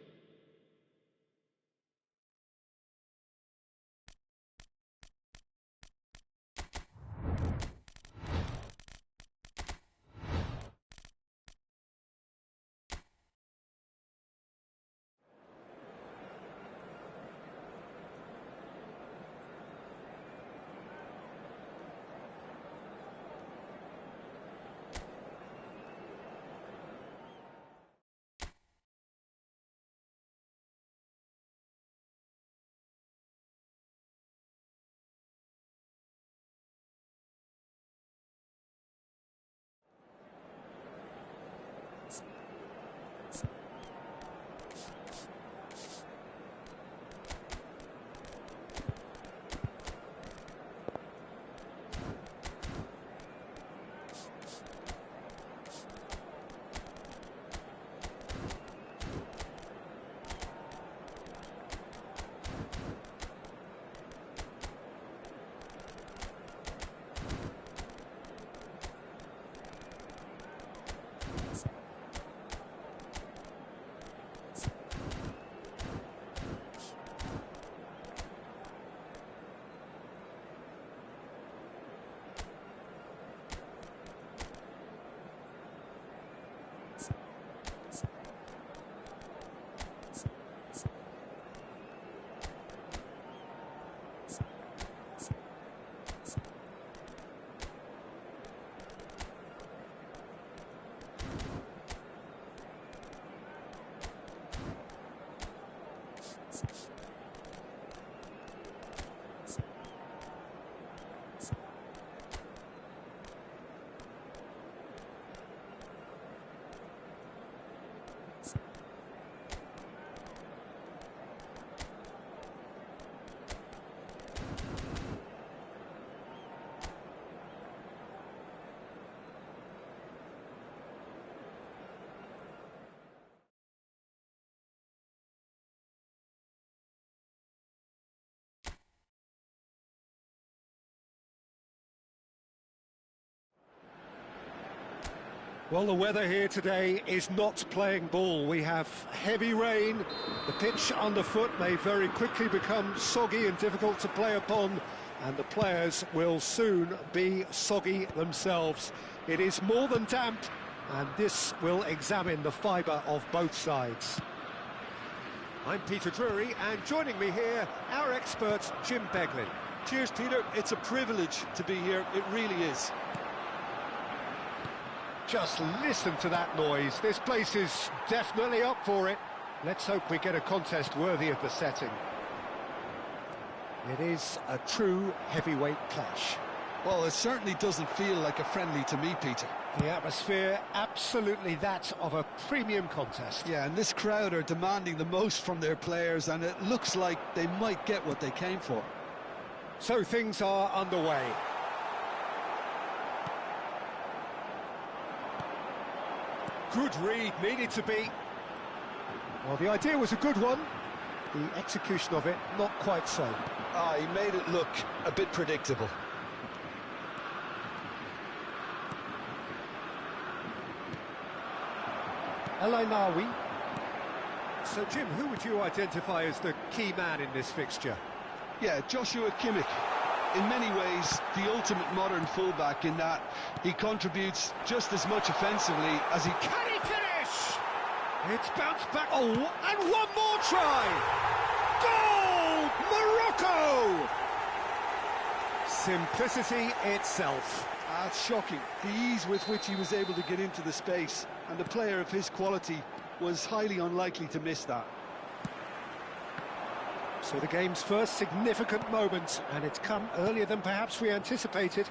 Well, the weather here today is not playing ball. We have heavy rain. The pitch underfoot may very quickly become soggy and difficult to play upon, and the players will soon be soggy themselves. It is more than damp, and this will examine the fibre of both sides. I'm Peter Drury, and joining me here, our expert, Jim Beglin. Cheers, Peter. It's a privilege to be here. It really is. Just listen to that noise. This place is definitely up for it. Let's hope we get a contest worthy of the setting. It is a true heavyweight clash. Well, it certainly doesn't feel like a friendly to me, Peter. The atmosphere, absolutely that of a premium contest. Yeah, and this crowd are demanding the most from their players, and it looks like they might get what they came for. So things are underway. Good read, needed to be. Well, the idea was a good one. The execution of it, not quite so. He made it look a bit predictable. El Ainaoui. So, Jim, who would you identify as the key man in this fixture? Yeah, Joshua Kimmich. in many ways, the ultimate modern fullback in that he contributes just as much offensively as he... Can he finish? It's bounced back. Oh, and one more try! Goal! Morocco! Simplicity itself. That's shocking. The ease with which he was able to get into the space, and a player of his quality was highly unlikely to miss that. So the game's first significant moment, and it's come earlier than perhaps we anticipated.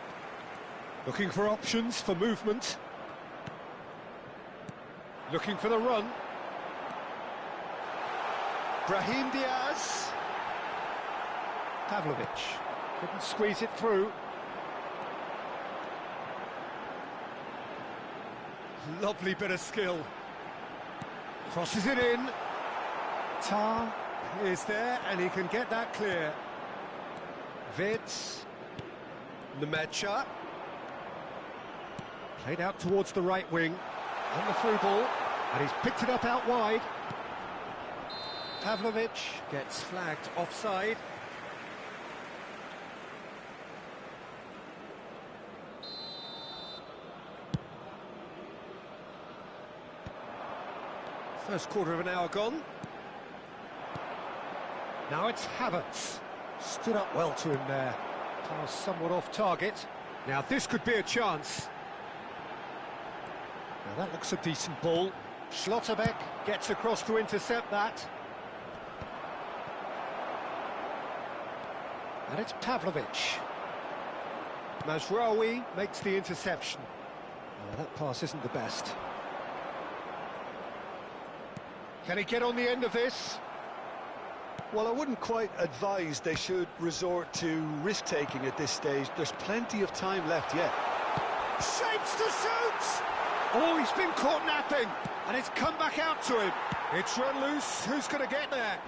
Looking for options for movement. Looking for the run. Brahim Diaz. Pavlovic couldn't squeeze it through. Lovely bit of skill. Crosses it in. Tar is there, and he can get that clear. Vids. Nemecha. Played out towards the right wing. On the through ball, and he's picked it up out wide. Pavlovic gets flagged offside. First quarter of an hour gone. Now it's Havertz. Stood up well to him there. Pass somewhat off target. Now this could be a chance. Now that looks a decent ball. Schlotterbeck gets across to intercept that. And it's Pavlovic. Mazraoui makes the interception. Oh, that pass isn't the best. Can he get on the end of this? Well, I wouldn't quite advise they should resort to risk-taking at this stage. There's plenty of time left yet. Shapes to shoot! Oh, he's been caught napping, and it's come back out to him. It's run loose. Who's going to get there?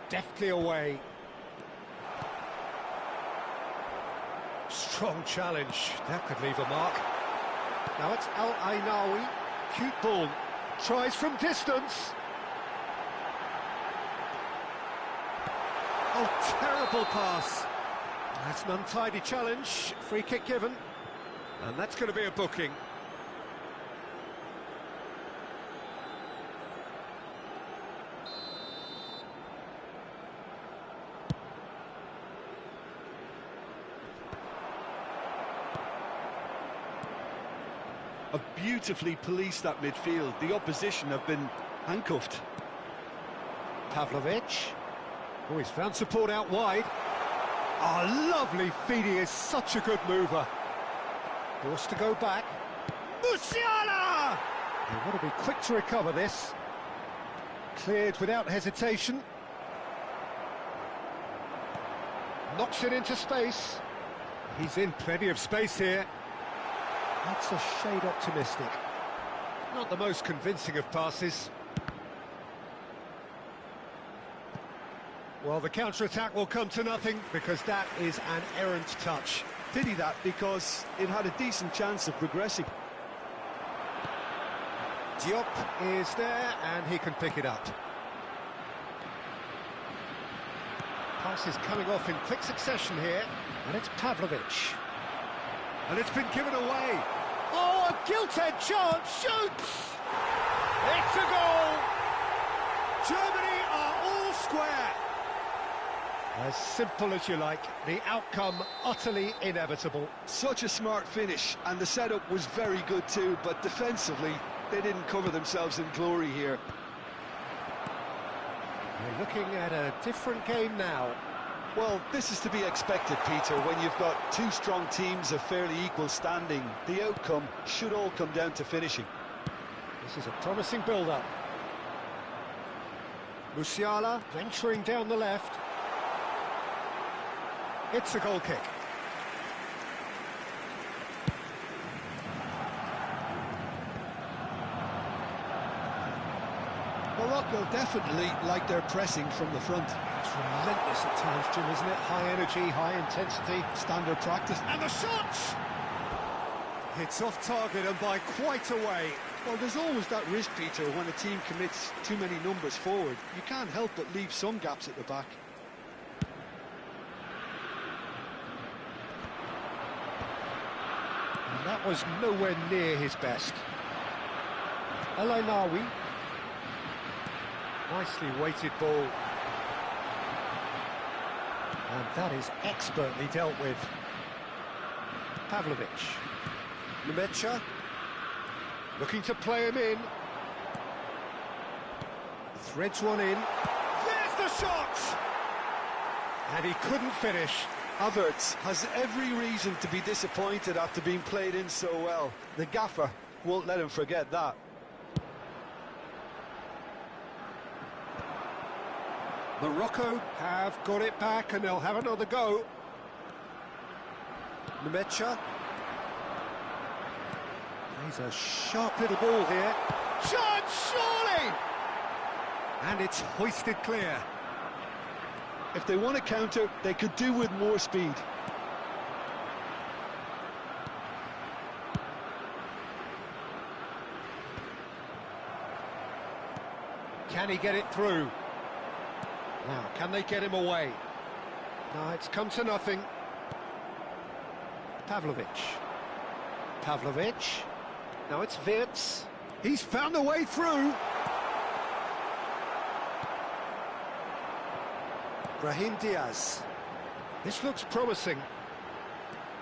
Deftly away. Strong challenge. That could leave a mark. Now it's Al-Ainawi. Cute ball. Tries from distance. Oh, terrible pass. That's an untidy challenge. Free kick given. And that's going to be a booking. Have beautifully policed that midfield. The opposition have been handcuffed. Pavlovic. Oh, he's found support out wide. Oh, lovely feed. He is such a good mover. Forced to go back. Musiala! They want to be quick to recover this. Cleared without hesitation. Knocks it into space. He's in plenty of space here. That's a shade optimistic. Not the most convincing of passes. Well, the counter-attack will come to nothing because that is an errant touch. Pity that, because it had a decent chance of progressing. Diop is there and he can pick it up. Pass is coming off in quick succession here, and it's Pavlovic. And it's been given away. Oh, a gilt-edged chance, shoots! It's a goal! Germany are all square. As simple as you like, the outcome utterly inevitable. Such a smart finish, and the setup was very good too, but defensively, they didn't cover themselves in glory here. We're looking at a different game now. Well, this is to be expected, Peter, when you've got two strong teams of fairly equal standing. The outcome should all come down to finishing. This is a promising build-up. Musiala venturing down the left. It's a goal kick. Morocco definitely like their pressing from the front. It's relentless at times, Jim, isn't it? High energy, high intensity. Standard practice. And the shot! It's off target and by quite a way. Well, there's always that risk, Peter, when a team commits too many numbers forward. You can't help but leave some gaps at the back. was nowhere near his best. Elainawi. Nicely weighted ball. And that is expertly dealt with. Pavlovic. Nemecha. Looking to play him in. Threads one in. There's the shot! And he couldn't finish. Havertz has every reason to be disappointed after being played in so well. The gaffer won't let him forget that. Morocco have got it back and they'll have another go. Nemecha. He's a sharp little ball here. Shot, surely! And it's hoisted clear. If they want to counter, they could do with more speed. Can he get it through? Now, can they get him away? No, it's come to nothing. Pavlovic. Pavlovic. Now it's Wirtz. He's found a way through. Brahim Diaz. This looks promising.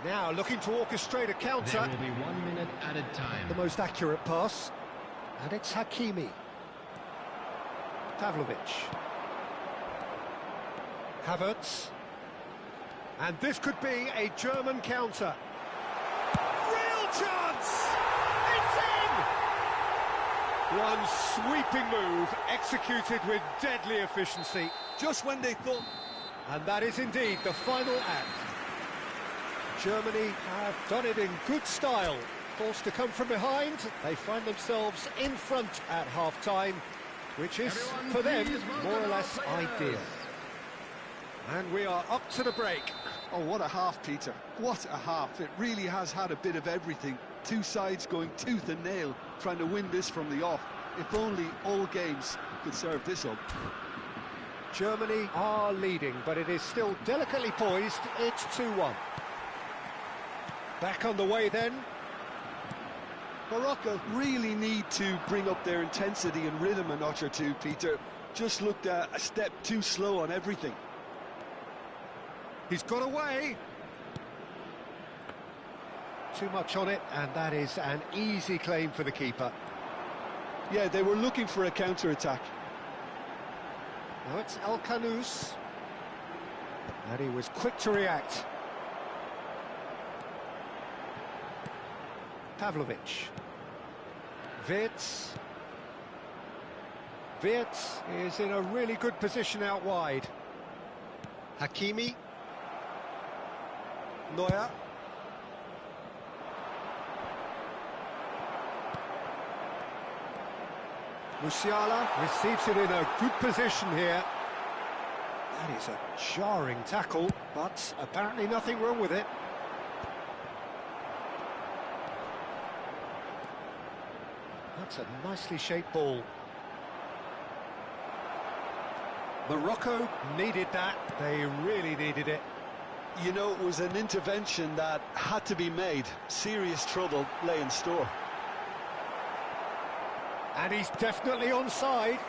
Now looking to orchestrate a counter. There will be 1 minute added time. The most accurate pass. And it's Hakimi. Pavlovic. Havertz. And this could be a German counter. Real chance! It's in! One sweeping move, executed with deadly efficiency. Just when they thought... And that is indeed the final act. Germany have done it in good style. Forced to come from behind, they find themselves in front at half-time, which is, for them, more or less ideal. And we are up to the break. Oh, what a half, Peter. What a half. It really has had a bit of everything. Two sides going tooth and nail, trying to win this from the off. If only all games could serve this up. Germany are leading, but it is still delicately poised. It's 2-1. Back on the way then. Morocco really need to bring up their intensity and rhythm a notch or two, Peter. Just looked a step too slow on everything. He's got away. Too much on it, and that is an easy claim for the keeper. Yeah, they were looking for a counter-attack. Now it's El Kanous. And he was quick to react. Pavlovic. Wirtz. Wirtz is in a really good position out wide. Hakimi. Neuer. Musiala receives it in a good position here. That is a jarring tackle, but apparently nothing wrong with it. That's a nicely shaped ball. Morocco needed that. They really needed it. You know, it was an intervention that had to be made. Serious trouble lay in store. And he's definitely onside.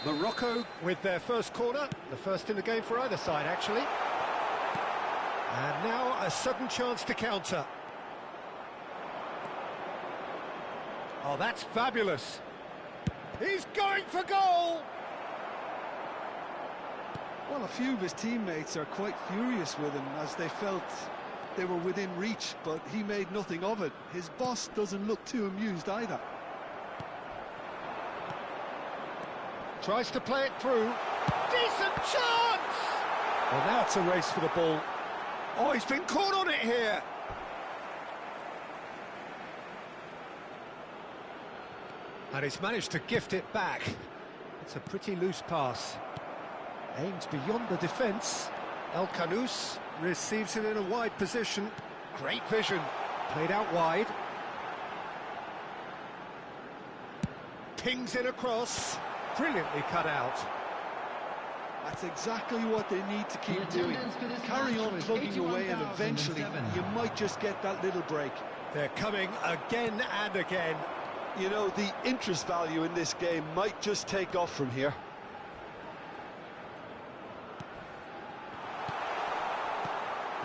Morocco with their first corner, the first in the game for either side, actually. And now a sudden chance to counter. Oh, that's fabulous. He's going for goal! Well, a few of his teammates are quite furious with him as they felt they were within reach, but he made nothing of it. His boss doesn't look too amused either. Tries to play it through. Decent chance! Well, now it's a race for the ball. Oh, he's been caught on it here. And he's managed to gift it back. It's a pretty loose pass. Aims beyond the defence. El Kanous receives it in a wide position. Great vision. Played out wide. Pings it across. Brilliantly cut out. That's exactly what they need to keep The doing. attendance for this Carry match on was plugging away, and eventually 81,007. you might just get that little break. They're coming again and again. You know, the interest value in this game might just take off from here.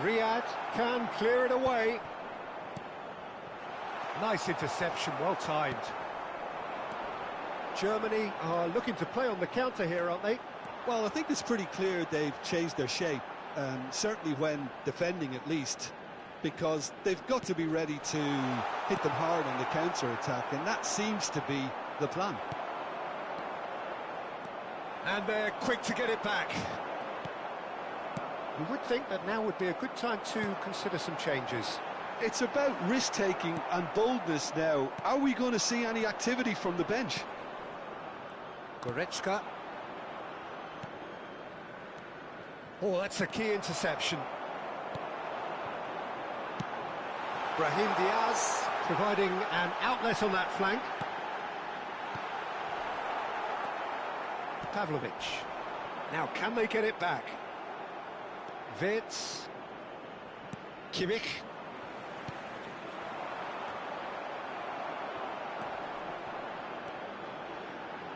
Riyadh can clear it away. Nice interception, well timed. Germany are looking to play on the counter here, aren't they? Well, I think it's pretty clear they've changed their shape, certainly when defending at least, because they've got to be ready to hit them hard on the counter-attack, and that seems to be the plan. And they're quick to get it back. You would think that now would be a good time to consider some changes. It's about risk-taking and boldness now. Are we going to see any activity from the bench? Goretzka. Oh, that's a key interception. Brahim Diaz providing an outlet on that flank. Pavlovic. Now, can they get it back? Wirtz. Kimmich.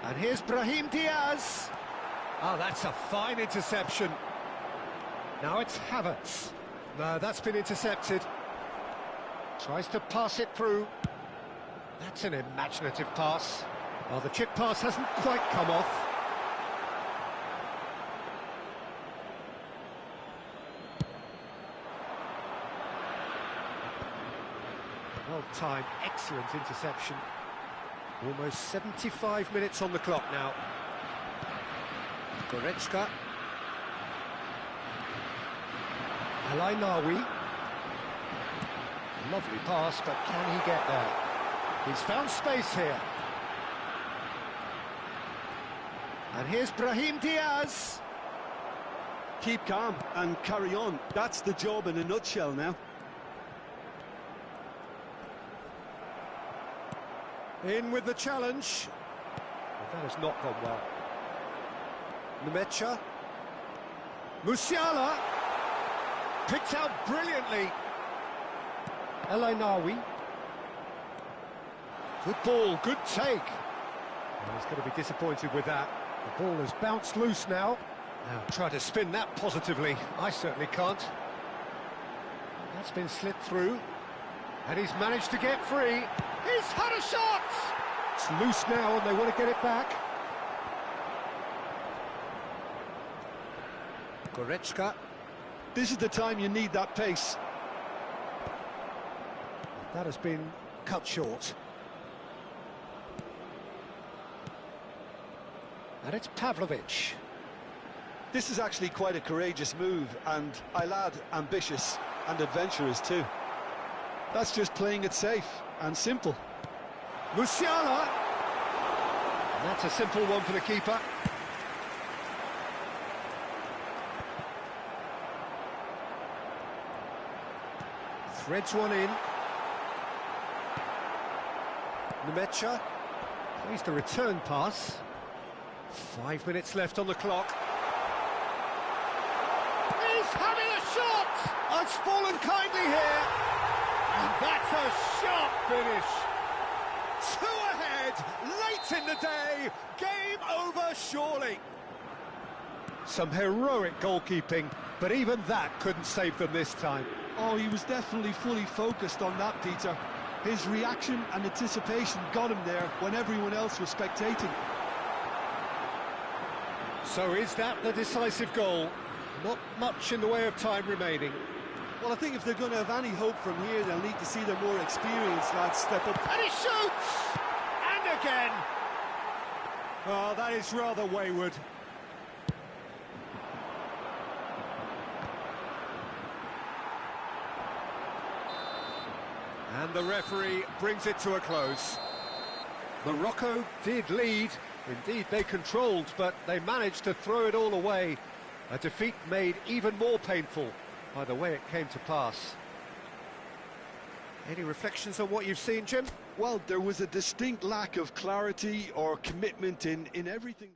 And here's Brahim Diaz. Oh, that's a fine interception. Now it's Havertz. No, that's been intercepted. Tries to pass it through. That's an imaginative pass. Well, the chip pass hasn't quite come off. Well-timed, excellent interception. Almost 75 minutes on the clock now. Goretzka. Alainawi. Lovely pass, but can he get there? He's found space here. And here's Brahim Diaz. Keep calm and carry on. That's the job in a nutshell now. In with the challenge. Well, that has not gone well. Nemecha. Musiala. Picked out brilliantly. Alainawi. Good ball, good take. Well, he's going to be disappointed with that. The ball has bounced loose now. Now try to spin that positively. I certainly can't. That's been slipped through. And he's managed to get free. He's had a shot! It's loose now and they want to get it back. Goretzka. This is the time you need that pace. That has been cut short. And it's Pavlovic. This is actually quite a courageous move, and I'll add ambitious and adventurous too. That's just playing it safe and simple. Musiala. And that's a simple one for the keeper. Threads one in. Nemecha. Plays the return pass. 5 minutes left on the clock. He's having a shot! Oh, it's fallen kindly here. And that's a sharp finish. 2 ahead, late in the day. Game over, surely. Some heroic goalkeeping, but even that couldn't save them this time. Oh, he was definitely fully focused on that, Peter. His reaction and anticipation got him there when everyone else was spectating. So is that the decisive goal? Not much in the way of time remaining. Well, I think if they're going to have any hope from here, they'll need to see their more experienced lads step up. And he shoots! And again! Oh, that is rather wayward. And the referee brings it to a close. Morocco did lead. Indeed, they controlled, but they managed to throw it all away. A defeat made even more painful by the way it came to pass. Any reflections on what you've seen, Jim? Well, there was a distinct lack of clarity or commitment in everything.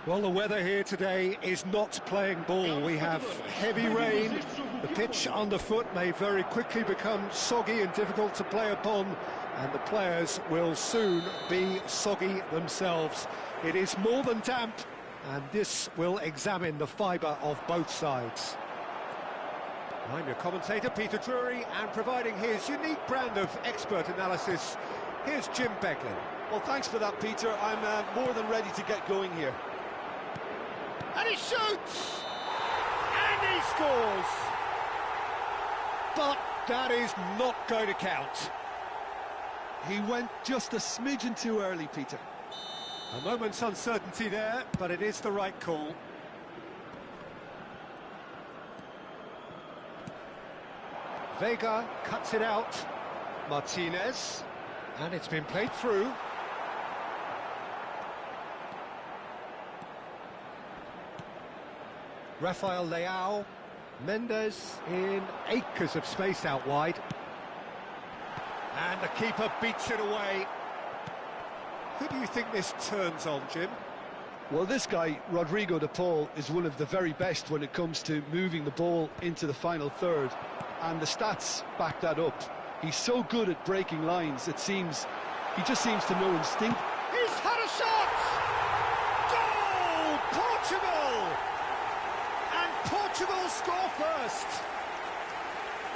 Well, the weather here today is not playing ball. We have heavy rain. The pitch underfoot may very quickly become soggy and difficult to play upon, and the players will soon be soggy themselves. It is more than damp, and this will examine the fibre of both sides. I'm your commentator, Peter Drury, and providing his unique brand of expert analysis, here's Jim Beglin. Well, thanks for that, Peter. I'm more than ready to get going here. And he shoots! And he scores! But that is not going to count. He went just a smidgen too early, Peter. A moment's uncertainty there, but it is the right call. Vega cuts it out. Martinez. And it's been played through. Rafael Leao. Mendes in acres of space out wide. And the keeper beats it away. Who do you think this turns on, Jim? Well, this guy, Rodrigo de Paul, is one of the very best when it comes to moving the ball into the final third. And the stats back that up. He's so good at breaking lines, it seems. He just seems to know instinct. He's had a shot! Goal! Portugal! And Portugal score first!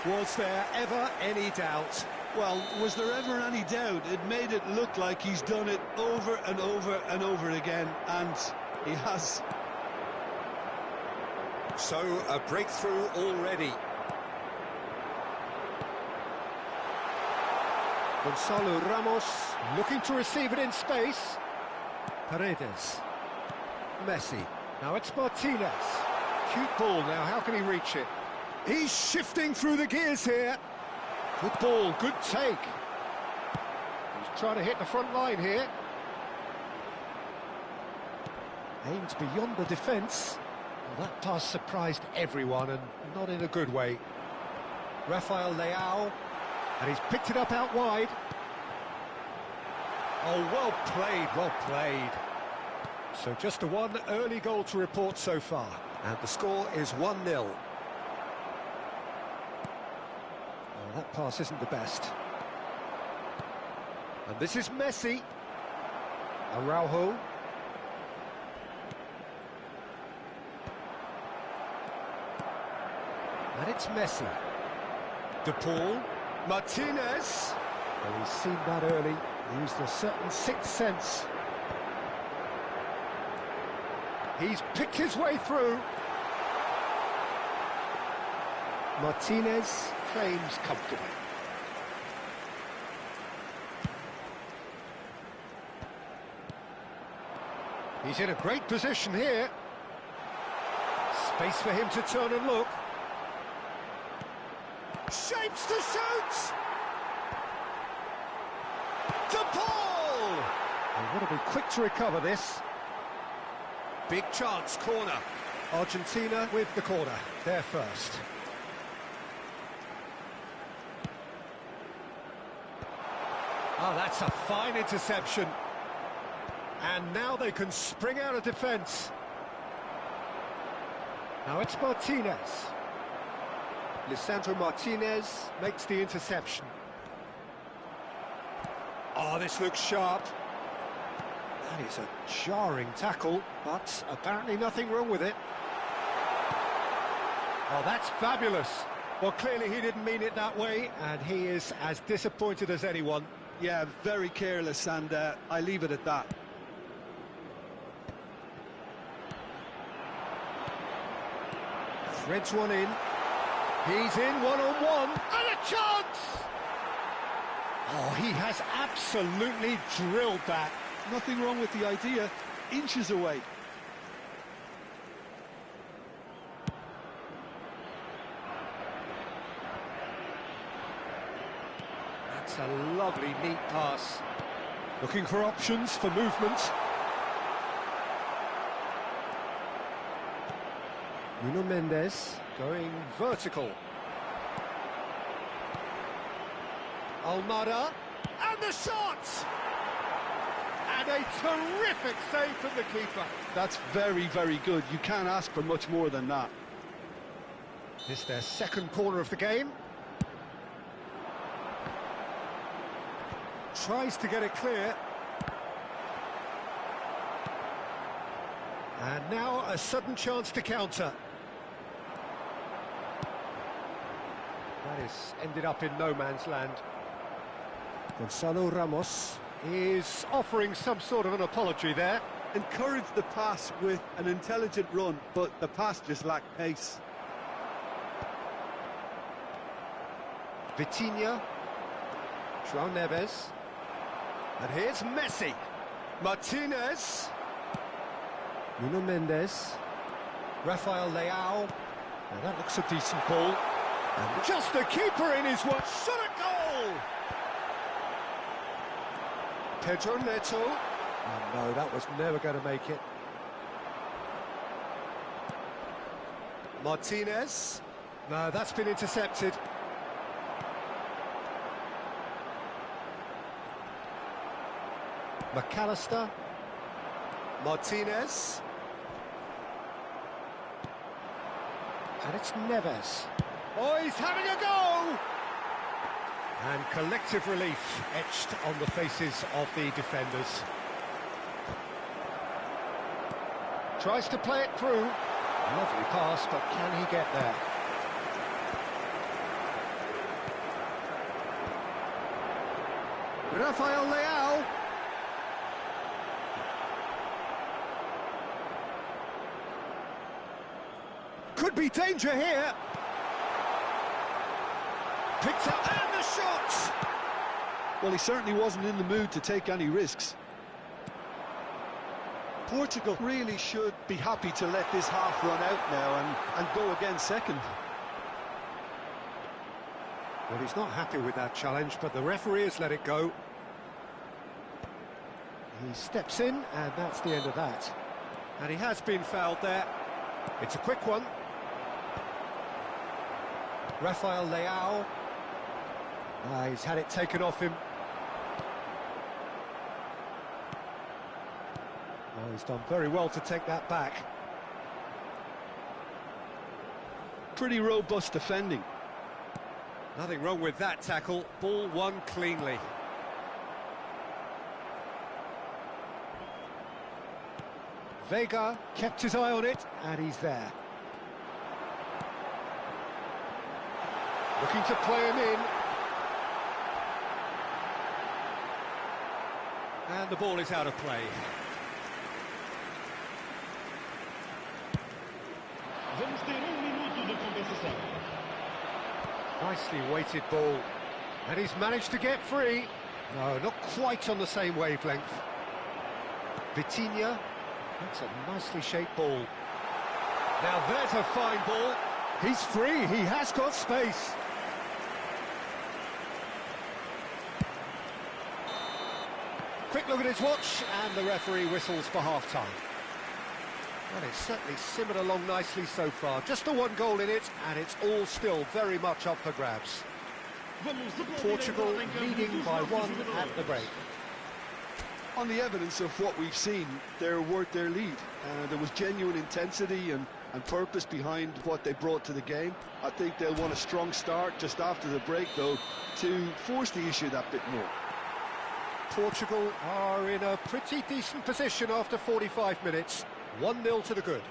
Was there ever any doubt? Well, was there ever any doubt? It made it look like he's done it over and over and over again, and he has. So, a breakthrough already. Gonzalo Ramos looking to receive it in space. Paredes. Messi. Now it's Martinez. Cute ball now, how can he reach it? He's shifting through the gears here. Good ball, good take. He's trying to hit the front line here. Aims beyond the defence. Well, that pass surprised everyone, and not in a good way. Rafael Leao, and he's picked it up out wide. Oh, well played, well played. So just the one early goal to report so far. And the score is 1-0. Well, that pass isn't the best. And this is Messi. Araujo. And it's Messi. De Paul. Martinez. Well, he's seen that early. He used a certain sixth sense. He's picked his way through. Martinez claims comfortably. He's in a great position here. Space for him to turn and look. Shapes to shoot! De Paul! And want to be quick to recover this. Big chance, corner. Argentina with the corner, they're first. Oh, that's a fine interception. And now they can spring out of defence. Now it's Martinez. Lisandro Martinez makes the interception. Oh, this looks sharp. That is a jarring tackle, but apparently nothing wrong with it. Oh, that's fabulous. Well, clearly he didn't mean it that way, and he is as disappointed as anyone. Yeah, very careless, and I leave it at that. Threads one in. He's in one-on-one, and a chance! Oh, he has absolutely drilled that. Nothing wrong with the idea, inches away. That's a lovely, neat pass. Looking for options for movement. Nuno Mendes going vertical. Almada, and the shot! And a terrific save from the keeper. That's very, very good. You can't ask for much more than that. This is their second corner of the game. Tries to get it clear. And now a sudden chance to counter. That is ended up in no man's land. Gonzalo Ramos is offering some sort of an apology there. Encouraged the pass with an intelligent run, but the pass just lacked pace. Vitinha. João Neves. And here's Messi. Martinez. Nuno Mendes. Rafael Leao. Now that looks a decent ball. And just the keeper in his work. Shot a goal! Pedro Neto. Oh no, that was never going to make it. Martinez. No, that's been intercepted. McAllister. Martinez. And it's Neves. Oh, he's having a go! And collective relief etched on the faces of the defenders. Tries to play it through. Lovely pass, but can he get there? Rafael Leao. Could be danger here. Picked up, and the shot! Well, he certainly wasn't in the mood to take any risks. Portugal really should be happy to let this half run out now and go again second. Well, he's not happy with that challenge, but the referee has let it go. He steps in, and that's the end of that. And he has been fouled there. It's a quick one. Rafael Leao. He's had it taken off him. Oh, he's done very well to take that back. Pretty robust defending. Nothing wrong with that tackle. Ball won cleanly. Vega kept his eye on it, and he's there. Looking to play him in. And the ball is out of play. Vamos ter minuto de compensação. Nicely weighted ball. And he's managed to get free. No, not quite on the same wavelength. Vitinha. That's a nicely shaped ball. Now there's a fine ball. He's free, he has got space. Quick look at his watch, and the referee whistles for half-time. Well, it's certainly simmered along nicely so far. Just the one goal in it, and it's all still very much up for grabs. Portugal leading by one at the break. On the evidence of what we've seen, they're worth their lead. There was genuine intensity and purpose behind what they brought to the game. I think they'll want a strong start just after the break, though, to force the issue that bit more. Portugal are in a pretty decent position after 45 minutes. 1-0 to the good.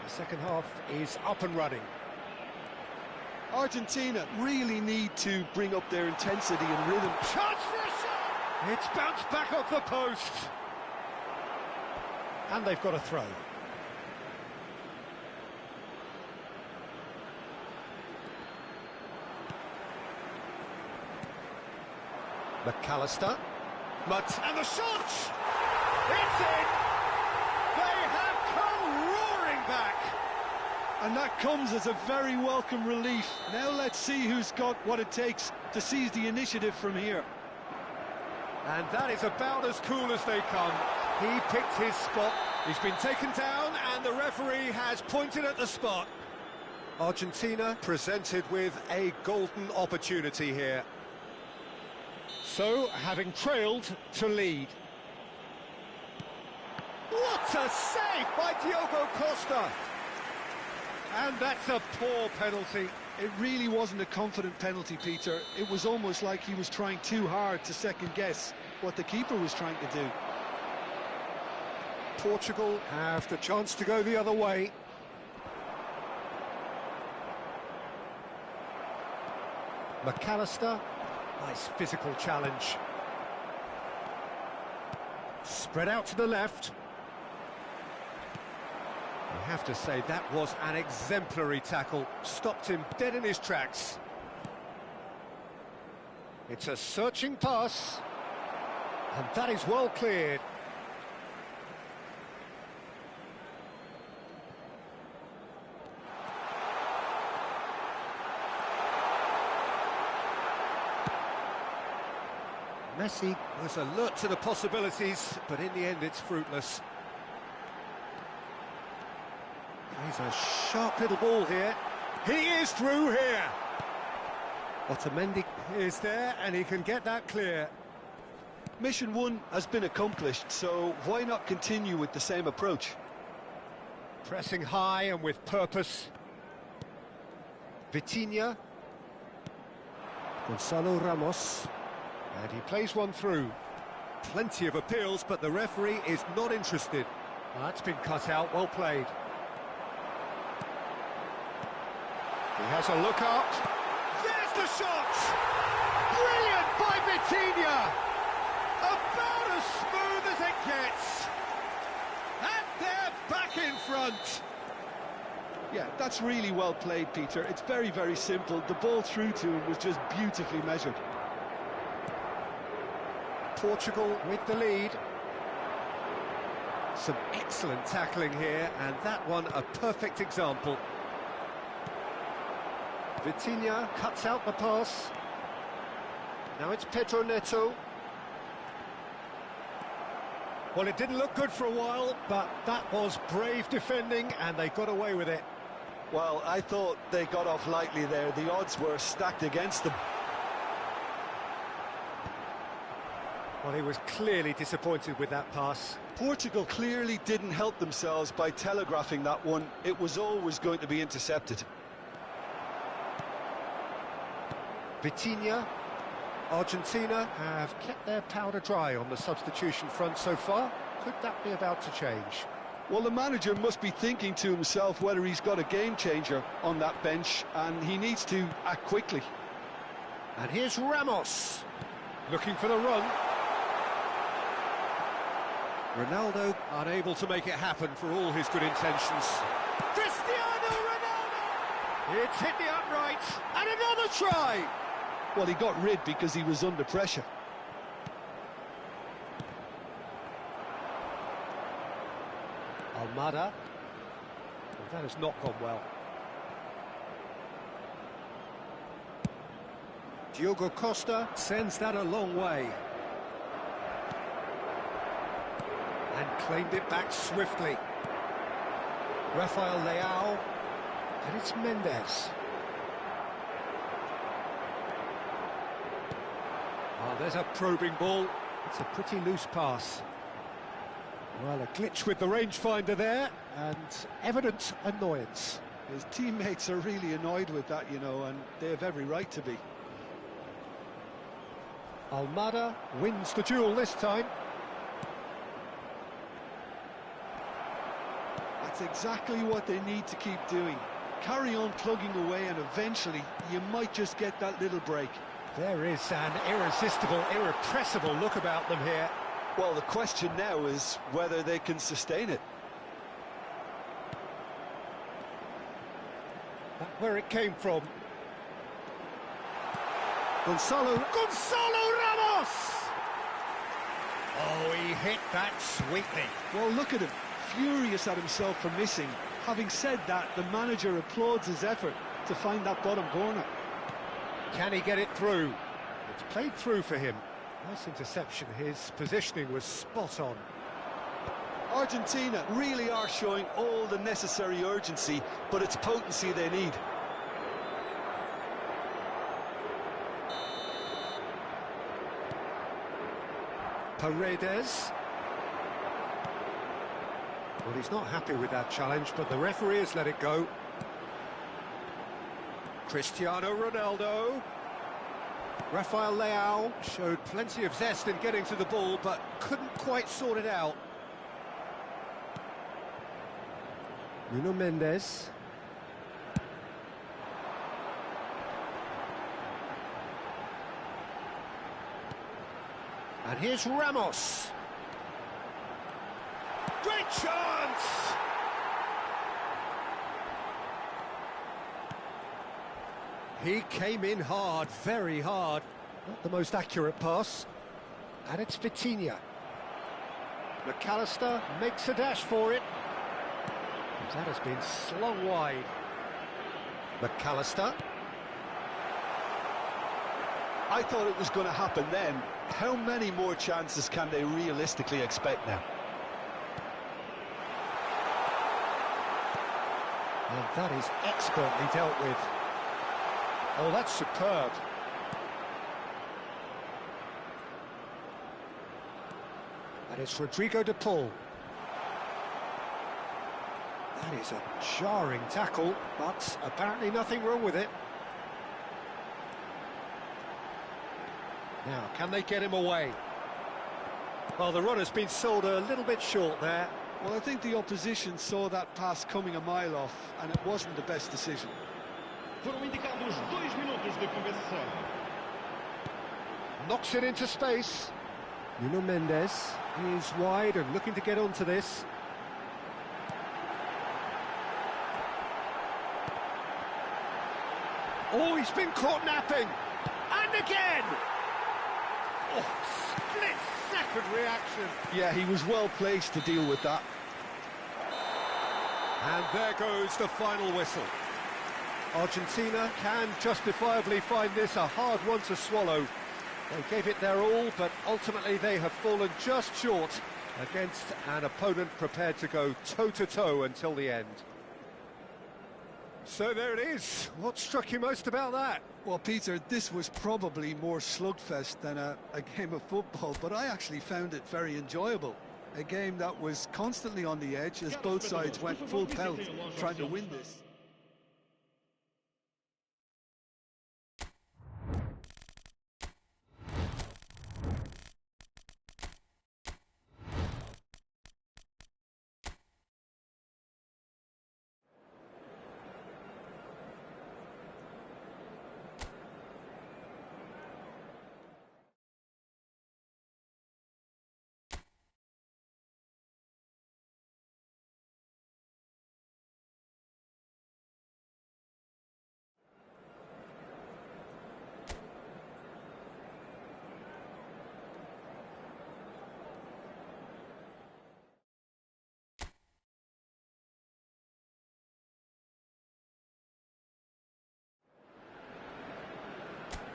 The second half is up and running. Argentina really need to bring up their intensity and rhythm. Chance for a shot! It's bounced back off the post. And they've got a throw. McAllister. And the shot! It's in! They have come roaring back! And that comes as a very welcome relief. Now let's see who's got what it takes to seize the initiative from here. And that is about as cool as they come. He picked his spot. He's been taken down, and the referee has pointed at the spot. Argentina presented with a golden opportunity here. So, having trailed, to lead. What a save by Diogo Costa! And that's a poor penalty. It really wasn't a confident penalty, Peter. It was almost like he was trying too hard to second-guess what the keeper was trying to do. Portugal have the chance to go the other way. McAllister, nice physical challenge. Spread out to the left. I have to say, that was an exemplary tackle. Stopped him dead in his tracks. It's a searching pass. And that is well cleared. Messi was alert to the possibilities, but in the end it's fruitless. He's a sharp little ball here. He is through here. Otamendi is there, and he can get that clear. Mission one has been accomplished, so why not continue with the same approach? Pressing high and with purpose. Vitinha. Gonzalo Ramos. And he plays one through. Plenty of appeals, but the referee is not interested. That's been cut out, well played. He has a look up. There's the shot! Brilliant by Vitinha! About as smooth as it gets. And they're back in front. Yeah, that's really well played, Peter. It's very, very simple. The ball through to him was just beautifully measured. Portugal with the lead. Some excellent tackling here, and that one a perfect example. Vitinha cuts out the pass. Now it's Pedro Neto. Well, it didn't look good for a while, but that was brave defending, and they got away with it. Well, I thought they got off lightly there. The odds were stacked against them. Well, he was clearly disappointed with that pass. Portugal clearly didn't help themselves by telegraphing that one. It was always going to be intercepted. Vitinha. Argentina have kept their powder dry on the substitution front so far. Could that be about to change? Well, the manager must be thinking to himself whether he's got a game changer on that bench, and he needs to act quickly. And here's Ramos, looking for the run. Ronaldo unable to make it happen for all his good intentions. Cristiano Ronaldo! It's hit the uprights, and another try! Well, he got rid because he was under pressure. Almada. Well, that has not gone well. Diogo Costa sends that a long way. And claimed it back swiftly. Rafael Leao. And it's Mendes. Oh, there's a probing ball. It's a pretty loose pass. Well, a glitch with the rangefinder there, and evident annoyance. His teammates are really annoyed with that, you know, and they have every right to be. Almada wins the duel this time. That's exactly what they need to keep doing. Carry on plugging away, and eventually you might just get that little break. There is an irresistible, irrepressible look about them here. Well, the question now is whether they can sustain it. That's where it came from. Gonzalo Ramos! Oh, he hit that sweetly. Well, look at him, furious at himself for missing. Having said that, the manager applauds his effort to find that bottom corner. Can he get it through? It's played through for him. Nice interception. His positioning was spot on. Argentina really are showing all the necessary urgency, but it's potency they need. Paredes. Well, he's not happy with that challenge, but the referee has let it go. Cristiano Ronaldo. Rafael Leao showed plenty of zest in getting to the ball, but couldn't quite sort it out. Nuno Mendes. And here's Ramos. Great chance! He came in hard, very hard. Not the most accurate pass. And it's Vitinha. McAllister makes a dash for it. That has been slung wide. McAllister. I thought it was going to happen then. How many more chances can they realistically expect now? And that is expertly dealt with. Oh, that's superb. And it's Rodrigo de Paul. That is a jarring tackle, but apparently nothing wrong with it. Now, can they get him away? Well, the run has been sold a little bit short there. Well, I think the opposition saw that pass coming a mile off, and it wasn't the best decision. Foram indicados 2 minutos de compensação. Knocks it into space. Nuno Mendes is wide and looking to get onto this. Oh, he's been caught napping. And again! Oh, split-second reaction. Yeah, he was well placed to deal with that. And there goes the final whistle. Argentina can justifiably find this a hard one to swallow. They gave it their all, but ultimately they have fallen just short against an opponent prepared to go toe-to-toe until the end. So there it is. What struck you most about that? Well, Peter, this was probably more slugfest than a game of football, but I actually found it very enjoyable. A game that was constantly on the edge as both sides went full pelt trying to win this.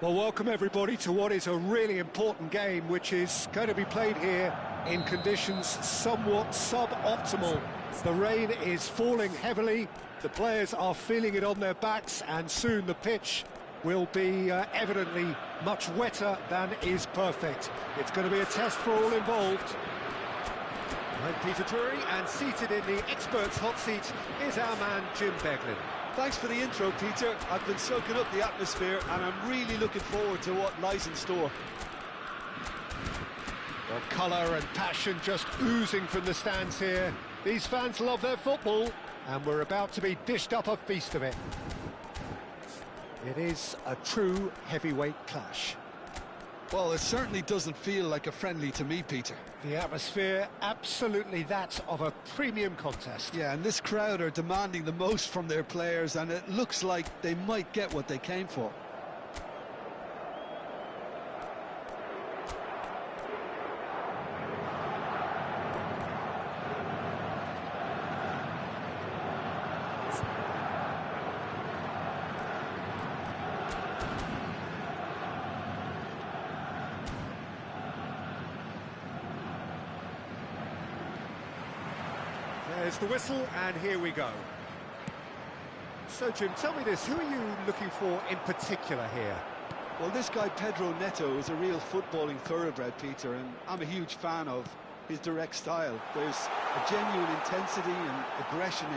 Well, welcome everybody to what is a really important game, which is going to be played here in conditions somewhat suboptimal. The rain is falling heavily, the players are feeling it on their backs, and soon the pitch will be evidently much wetter than is perfect. It's going to be a test for all involved. I'm Peter Drury, and seated in the experts' hot seat is our man Jim Beglin. Thanks for the intro, Peter. I've been soaking up the atmosphere and I'm really looking forward to what lies in store. Well, colour and passion just oozing from the stands here. These fans love their football, and we're about to be dished up a feast of it. It is a true heavyweight clash. Well, it certainly doesn't feel like a friendly to me, Peter. The atmosphere, absolutely that of a premium contest. Yeah, and this crowd are demanding the most from their players, and it looks like they might get what they came for. There's the whistle, and here we go. So, Jim, tell me this, who are you looking for in particular here? Well, this guy, Pedro Neto, is a real footballing thoroughbred, Peter, and I'm a huge fan of his direct style. There's a genuine intensity and aggression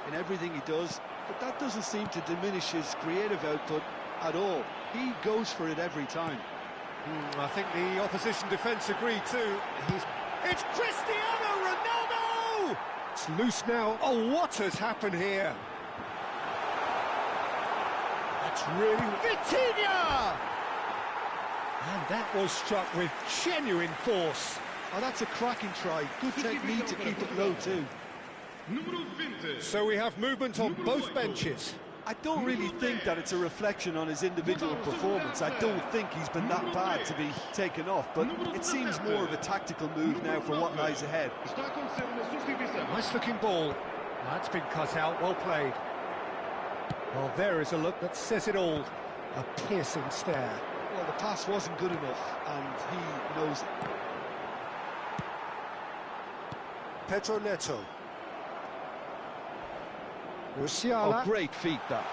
in everything he does, but that doesn't seem to diminish his creative output at all. He goes for it every time. I think the opposition defence agree too. It's Cristiano Ronaldo! It's loose now. Oh, what has happened here? That's really... Vitinha! And that was struck with genuine force. Oh, that's a cracking try. Good technique to keep it low too. So we have movement on both benches. I don't really think that it's a reflection on his individual performance. I don't think he's been that bad to be taken off, but it seems more of a tactical move now for what lies ahead. Nice looking ball. That's been cut out, well played. Well, there is a look that says it all. A piercing stare. Well, the pass wasn't good enough, and he knows it. Pedro Neto. Oh, great feat, that.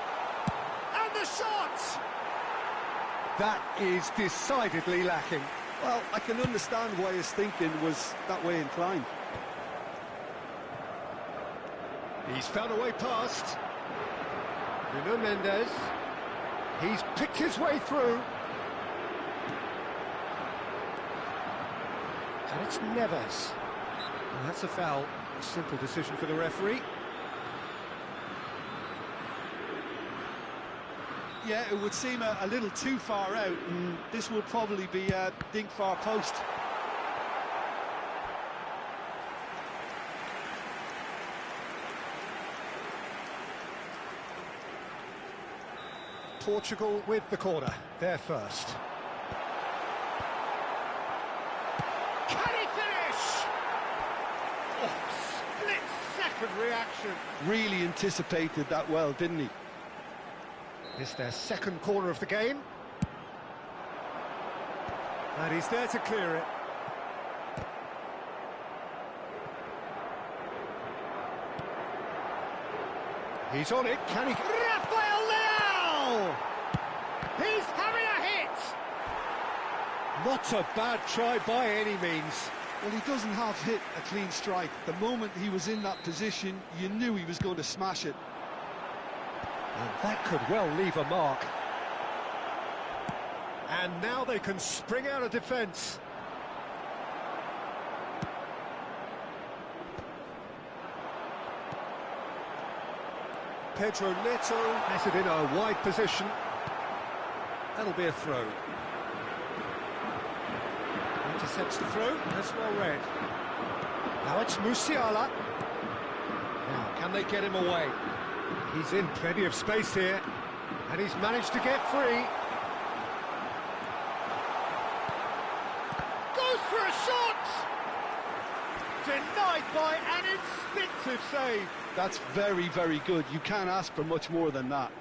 And the shot! That is decidedly lacking. Well, I can understand why his thinking was that way inclined. He's found a way past. Nuno Mendes. He's picked his way through. And it's Neves. And that's a foul. A simple decision for the referee. Yeah, it would seem a little too far out, and this will probably be a dink far post. Portugal with the corner, they're first. reaction. Really anticipated that well, didn't he? It's their second corner of the game. And he's there to clear it. He's on it, can he... Rafael Leao! He's having a hit! Not a bad try by any means. Well, he doesn't have hit a clean strike. The moment he was in that position, you knew he was going to smash it. And that could well leave a mark. And now they can spring out of defence. Pedro Neto has it in a wide position. That'll be a throw. Intercepts the throw, that's well read. Now it's Musiala. Now, can they get him away? He's in plenty of space here, and he's managed to get free. Goes for a shot! Denied by an instinctive save. That's very, very good. You can't ask for much more than that.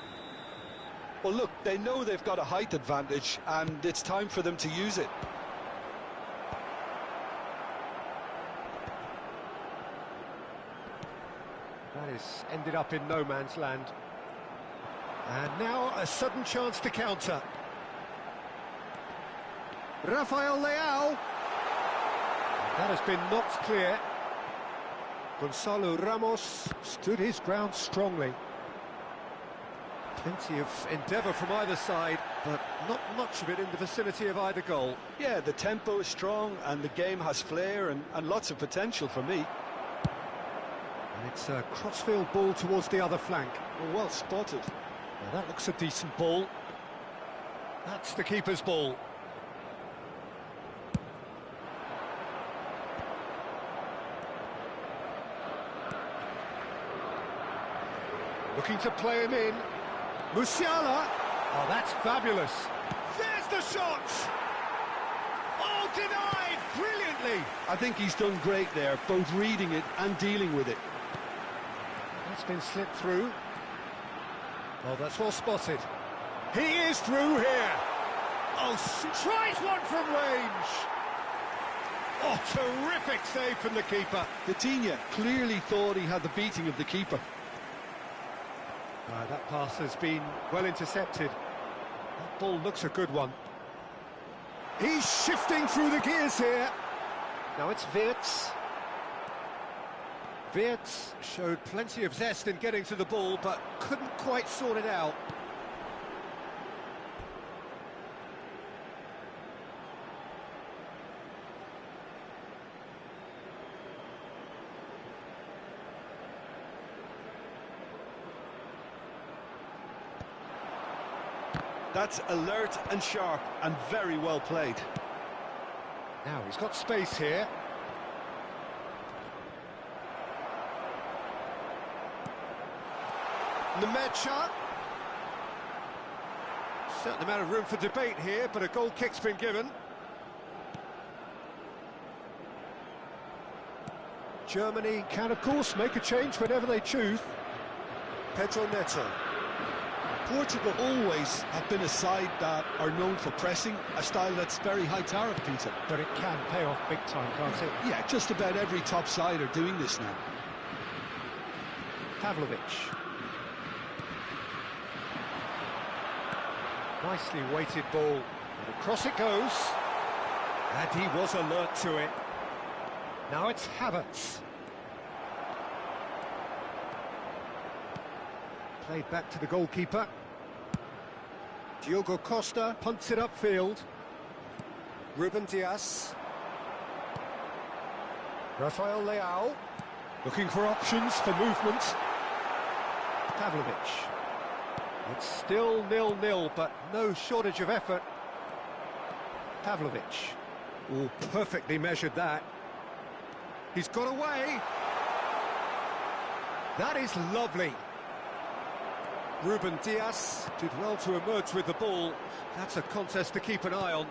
Well, look, they know they've got a height advantage, and it's time for them to use it. That is ended up in no man's land. And now a sudden chance to counter. Rafael Leao. That has been knocked clear. Gonzalo Ramos stood his ground strongly. Plenty of endeavour from either side, but not much of it in the vicinity of either goal. Yeah, the tempo is strong, and the game has flair and lots of potential for me. And it's a crossfield ball towards the other flank. Well spotted. Now that looks a decent ball. That's the keeper's ball. Looking to play him in. Musiala. Oh, that's fabulous. There's the shot. Oh, denied brilliantly. I think he's done great there, both reading it and dealing with it. That's been slipped through. Oh, that's well spotted. He is through here. Oh, tries one from range. Oh, terrific save from the keeper. Vitinha clearly thought he had the beating of the keeper. That pass has been well intercepted. That ball looks a good one. He's shifting through the gears here. Now it's Wirtz. Wirtz showed plenty of zest in getting to the ball, but couldn't quite sort it out. That's alert and sharp and very well played. Now he's got space here. Nemecha. Certain amount of room for debate here, but a goal kick's been given. Germany can, of course, make a change whenever they choose. Pedro Neto. Portugal always have been a side that are known for pressing, a style that's very high tariff, Peter. But it can pay off big time, can't it? Yeah, just about every top side are doing this now. Pavlovic. Nicely weighted ball. And across it goes. And he was alert to it. Now it's Havertz. Played back to the goalkeeper. Diogo Costa punts it upfield. Ruben Dias. Rafael Leao. Looking for options for movement. Pavlovic. It's still 0-0, but no shortage of effort. Pavlovic. Oh, perfectly measured that. He's got away. That is lovely. Ruben Dias did well to emerge with the ball. That's a contest to keep an eye on.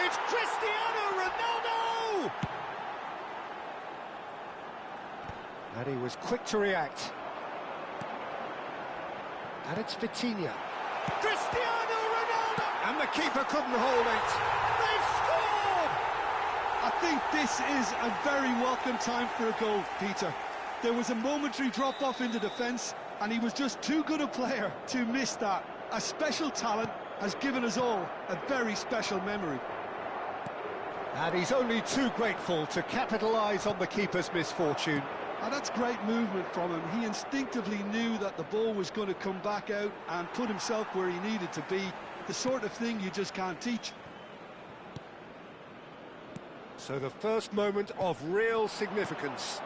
It's Cristiano Ronaldo! And he was quick to react. And it's Vitinha. Cristiano Ronaldo! And the keeper couldn't hold it. They've scored! I think this is a very welcome time for a goal, Peter. There was a momentary drop-off into defence, and he was just too good a player to miss that. A special talent has given us all a very special memory. And he's only too grateful to capitalise on the keeper's misfortune. And that's great movement from him. He instinctively knew that the ball was going to come back out and put himself where he needed to be. The sort of thing you just can't teach. So the first moment of real significance.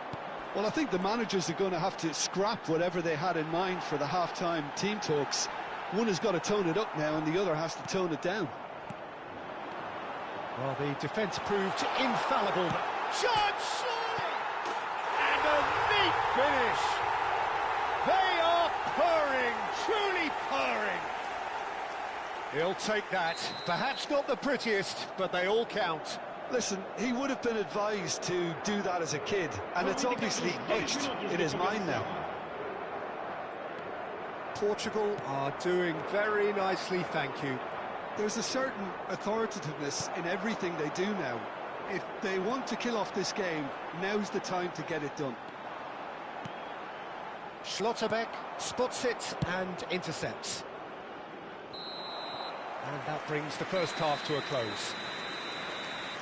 Well, I think the managers are going to have to scrap whatever they had in mind for the half-time team talks. One has got to tone it up now and the other has to tone it down. Well, the defence proved infallible. Shot, surely! And a neat finish! They are purring, truly purring! He'll take that. Perhaps not the prettiest, but they all count. Listen, he would have been advised to do that as a kid, and it's obviously etched in his mind now. Portugal are doing very nicely, thank you. There's a certain authoritativeness in everything they do now. If they want to kill off this game, now's the time to get it done. Schlotterbeck spots it and intercepts. And that brings the first half to a close.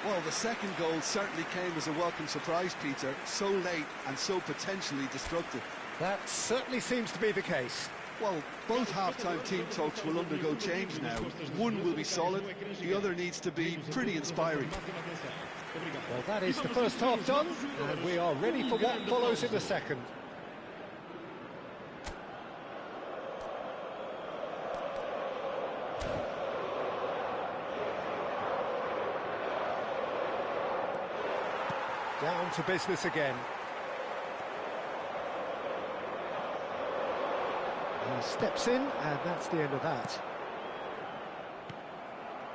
Well, the second goal certainly came as a welcome surprise, Peter. So late and so potentially destructive. That certainly seems to be the case. Well, both half-time team talks will undergo change now. One will be solid, the other needs to be pretty inspiring. Well, that is the first half done, and we are ready for what follows in the second. Down to business again. He steps in, and that's the end of that.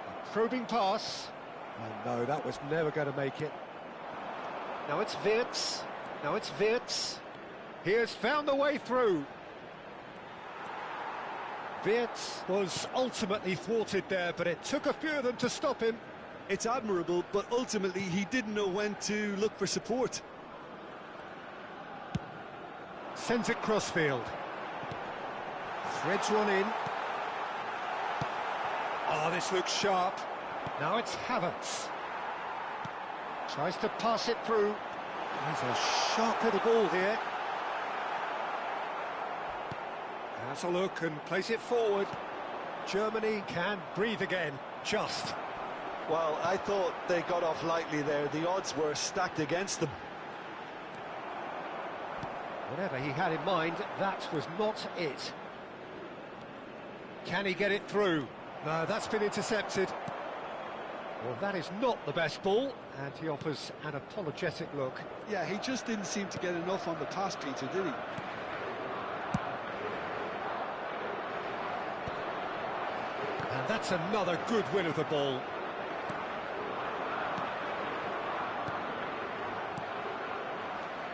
A probing pass. Oh no, that was never going to make it. Now it's Wirtz. Now it's Wirtz. He has found a way through. Wirtz was ultimately thwarted there, but it took a few of them to stop him. It's admirable, but ultimately he didn't know when to look for support. Sends it crossfield. Threads one in. Oh, this looks sharp. Now it's Havertz. Tries to pass it through. There's a sharp little ball here. Has a look and plays it forward. Germany can breathe again, just. Well, I thought they got off lightly there. The odds were stacked against them. Whatever he had in mind, that was not it. Can he get it through? No, that's been intercepted. Well, that is not the best ball, and he offers an apologetic look. Yeah, he just didn't seem to get enough on the pass, Peter, did he? And that's another good win of the ball.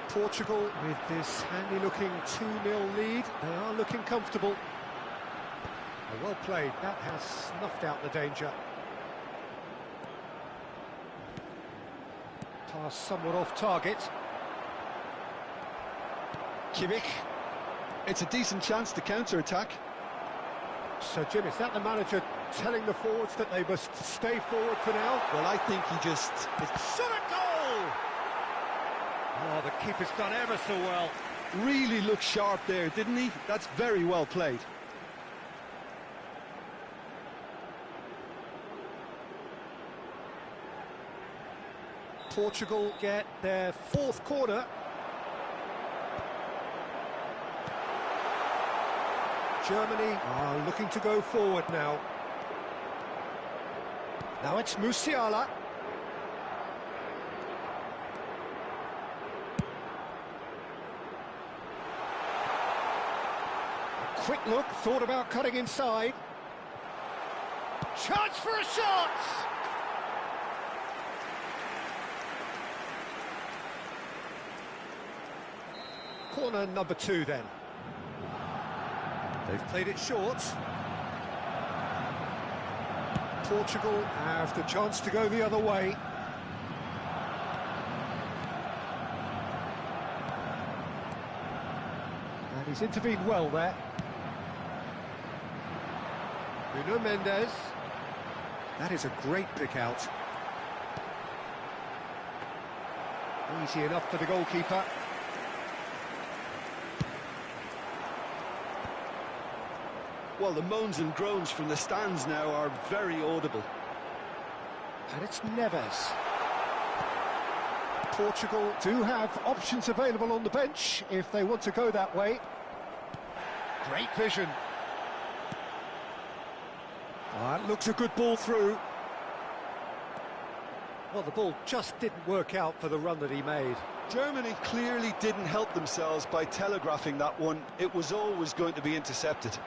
Portugal, with this handy-looking 2-0 lead, they are looking comfortable. Well played, that has snuffed out the danger. Pass somewhat off target. Kimmich. It's a decent chance to counter-attack. So, Jim, is that the manager telling the forwards that they must stay forward for now? Well, I think he just... Shot a goal! Oh, the keeper's done ever so well. Really looked sharp there, didn't he? That's very well played. Portugal get their fourth corner. Germany are looking to go forward now. Now it's Musiala. A quick look, thought about cutting inside. Chance for a shot! Corner number 2 then. They've played it short. Portugal have the chance to go the other way. And he's intervened well there. Nuno Mendes. That is a great pick out. Easy enough for the goalkeeper. Well, the moans and groans from the stands now are very audible. And it's Neves. Portugal do have options available on the bench if they want to go that way. Great vision. That looks a good ball through. Well, the ball just didn't work out for the run that he made. Germany clearly didn't help themselves by telegraphing that one. It was always going to be intercepted.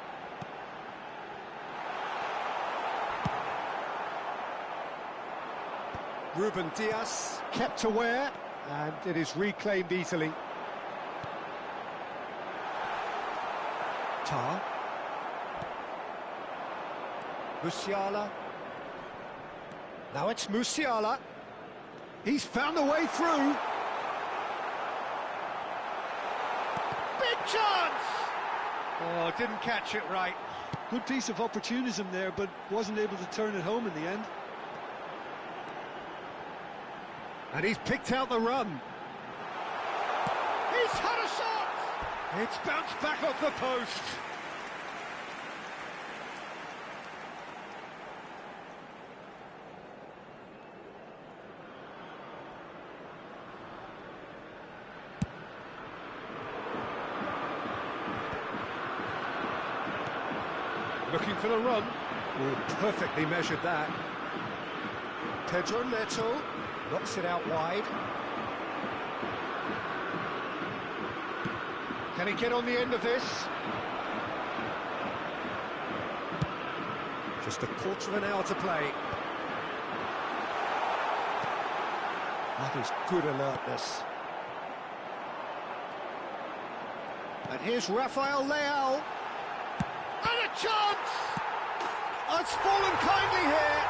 Ruben Dias kept aware, and it is reclaimed easily. Tar. Musiala. Now it's Musiala. He's found a way through. Big chance! Oh, didn't catch it right. Good piece of opportunism there, but wasn't able to turn it home in the end. And he's picked out the run. He's had a shot! It's bounced back off the post. Looking for the run. Oh, perfectly measured that. Pedro Neto knocks it out wide. Can he get on the end of this? Just a quarter of an hour to play. That is good alertness. And here's Rafael Leao. And a chance! It's fallen kindly here.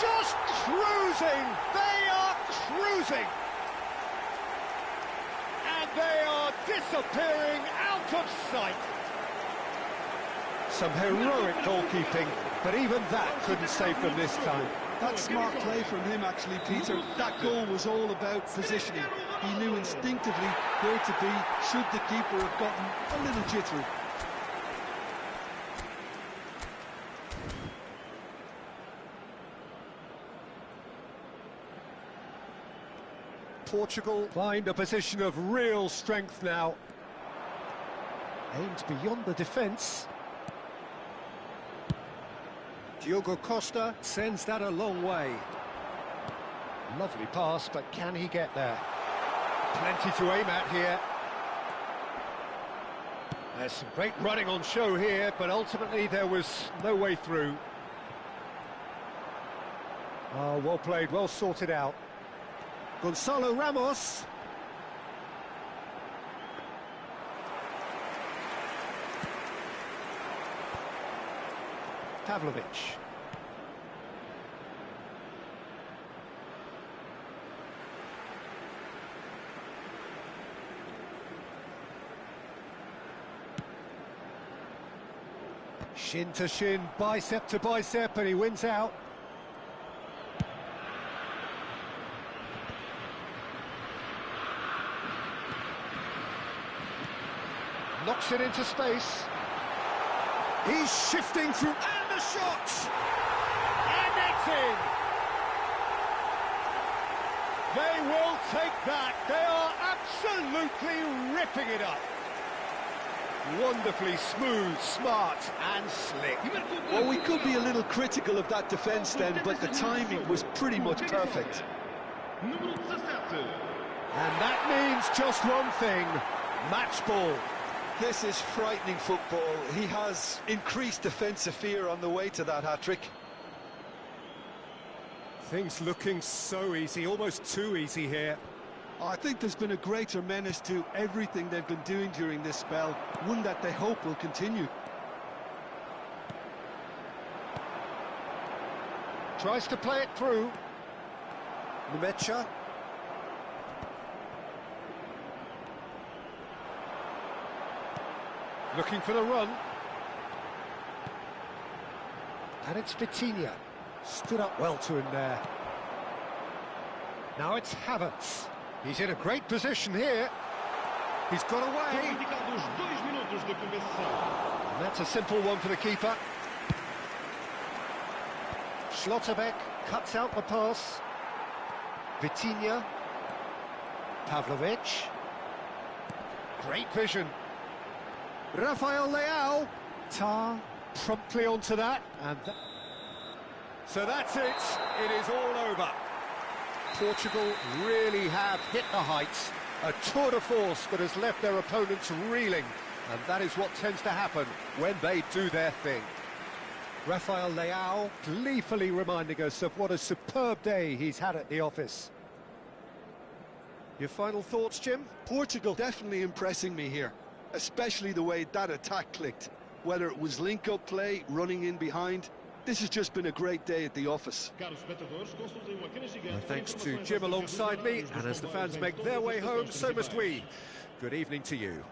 Just cruising. They are cruising. And they are disappearing out of sight. Some heroic goalkeeping, but even that couldn't save them this time. That's smart play from him, actually, Peter. That goal was all about positioning. He knew instinctively where to be should the keeper have gotten a little jittery. Portugal find a position of real strength now. Aimed beyond the defence. Diogo Costa sends that a long way. Lovely pass, but can he get there? Plenty to aim at here. There's some great running on show here, but ultimately there was no way through. Oh, well played, well sorted out. Gonzalo Ramos. Pavlovic. Shin to shin, bicep to bicep, and he wins out. Knocks it into space. He's shifting through, and the shot! And it's in! They will take that. They are absolutely ripping it up. Wonderfully smooth, smart and slick. Well, we could be a little critical of that defence then, but the timing was pretty much perfect. And that means just one thing, match ball. This is frightening football. He has increased defensive fear on the way to that hat-trick. Things looking so easy, almost too easy here. I think there's been a greater menace to everything they've been doing during this spell, one that they hope will continue. Tries to play it through. Numecha. Looking for the run. And it's Vitinha. Stood up well to him there. Now it's Havertz. He's in a great position here. He's got away. Indicados 2 minutos de compensação. And that's a simple one for the keeper. Schlotterbeck cuts out the pass. Vitinha. Pavlovic. Great vision. Rafael Leao. Tar promptly onto that. And so that's it. It is all over. Portugal really have hit the heights. A tour de force that has left their opponents reeling. And that is what tends to happen when they do their thing. Rafael Leao gleefully reminding us of what a superb day he's had at the office. Your final thoughts, Jim? Portugal definitely impressing me here, especially the way that attack clicked. Whether it was link-up play, running in behind, this has just been a great day at the office. Thanks to Jim alongside me, and as the fans make their way home, so must we. Good evening to you.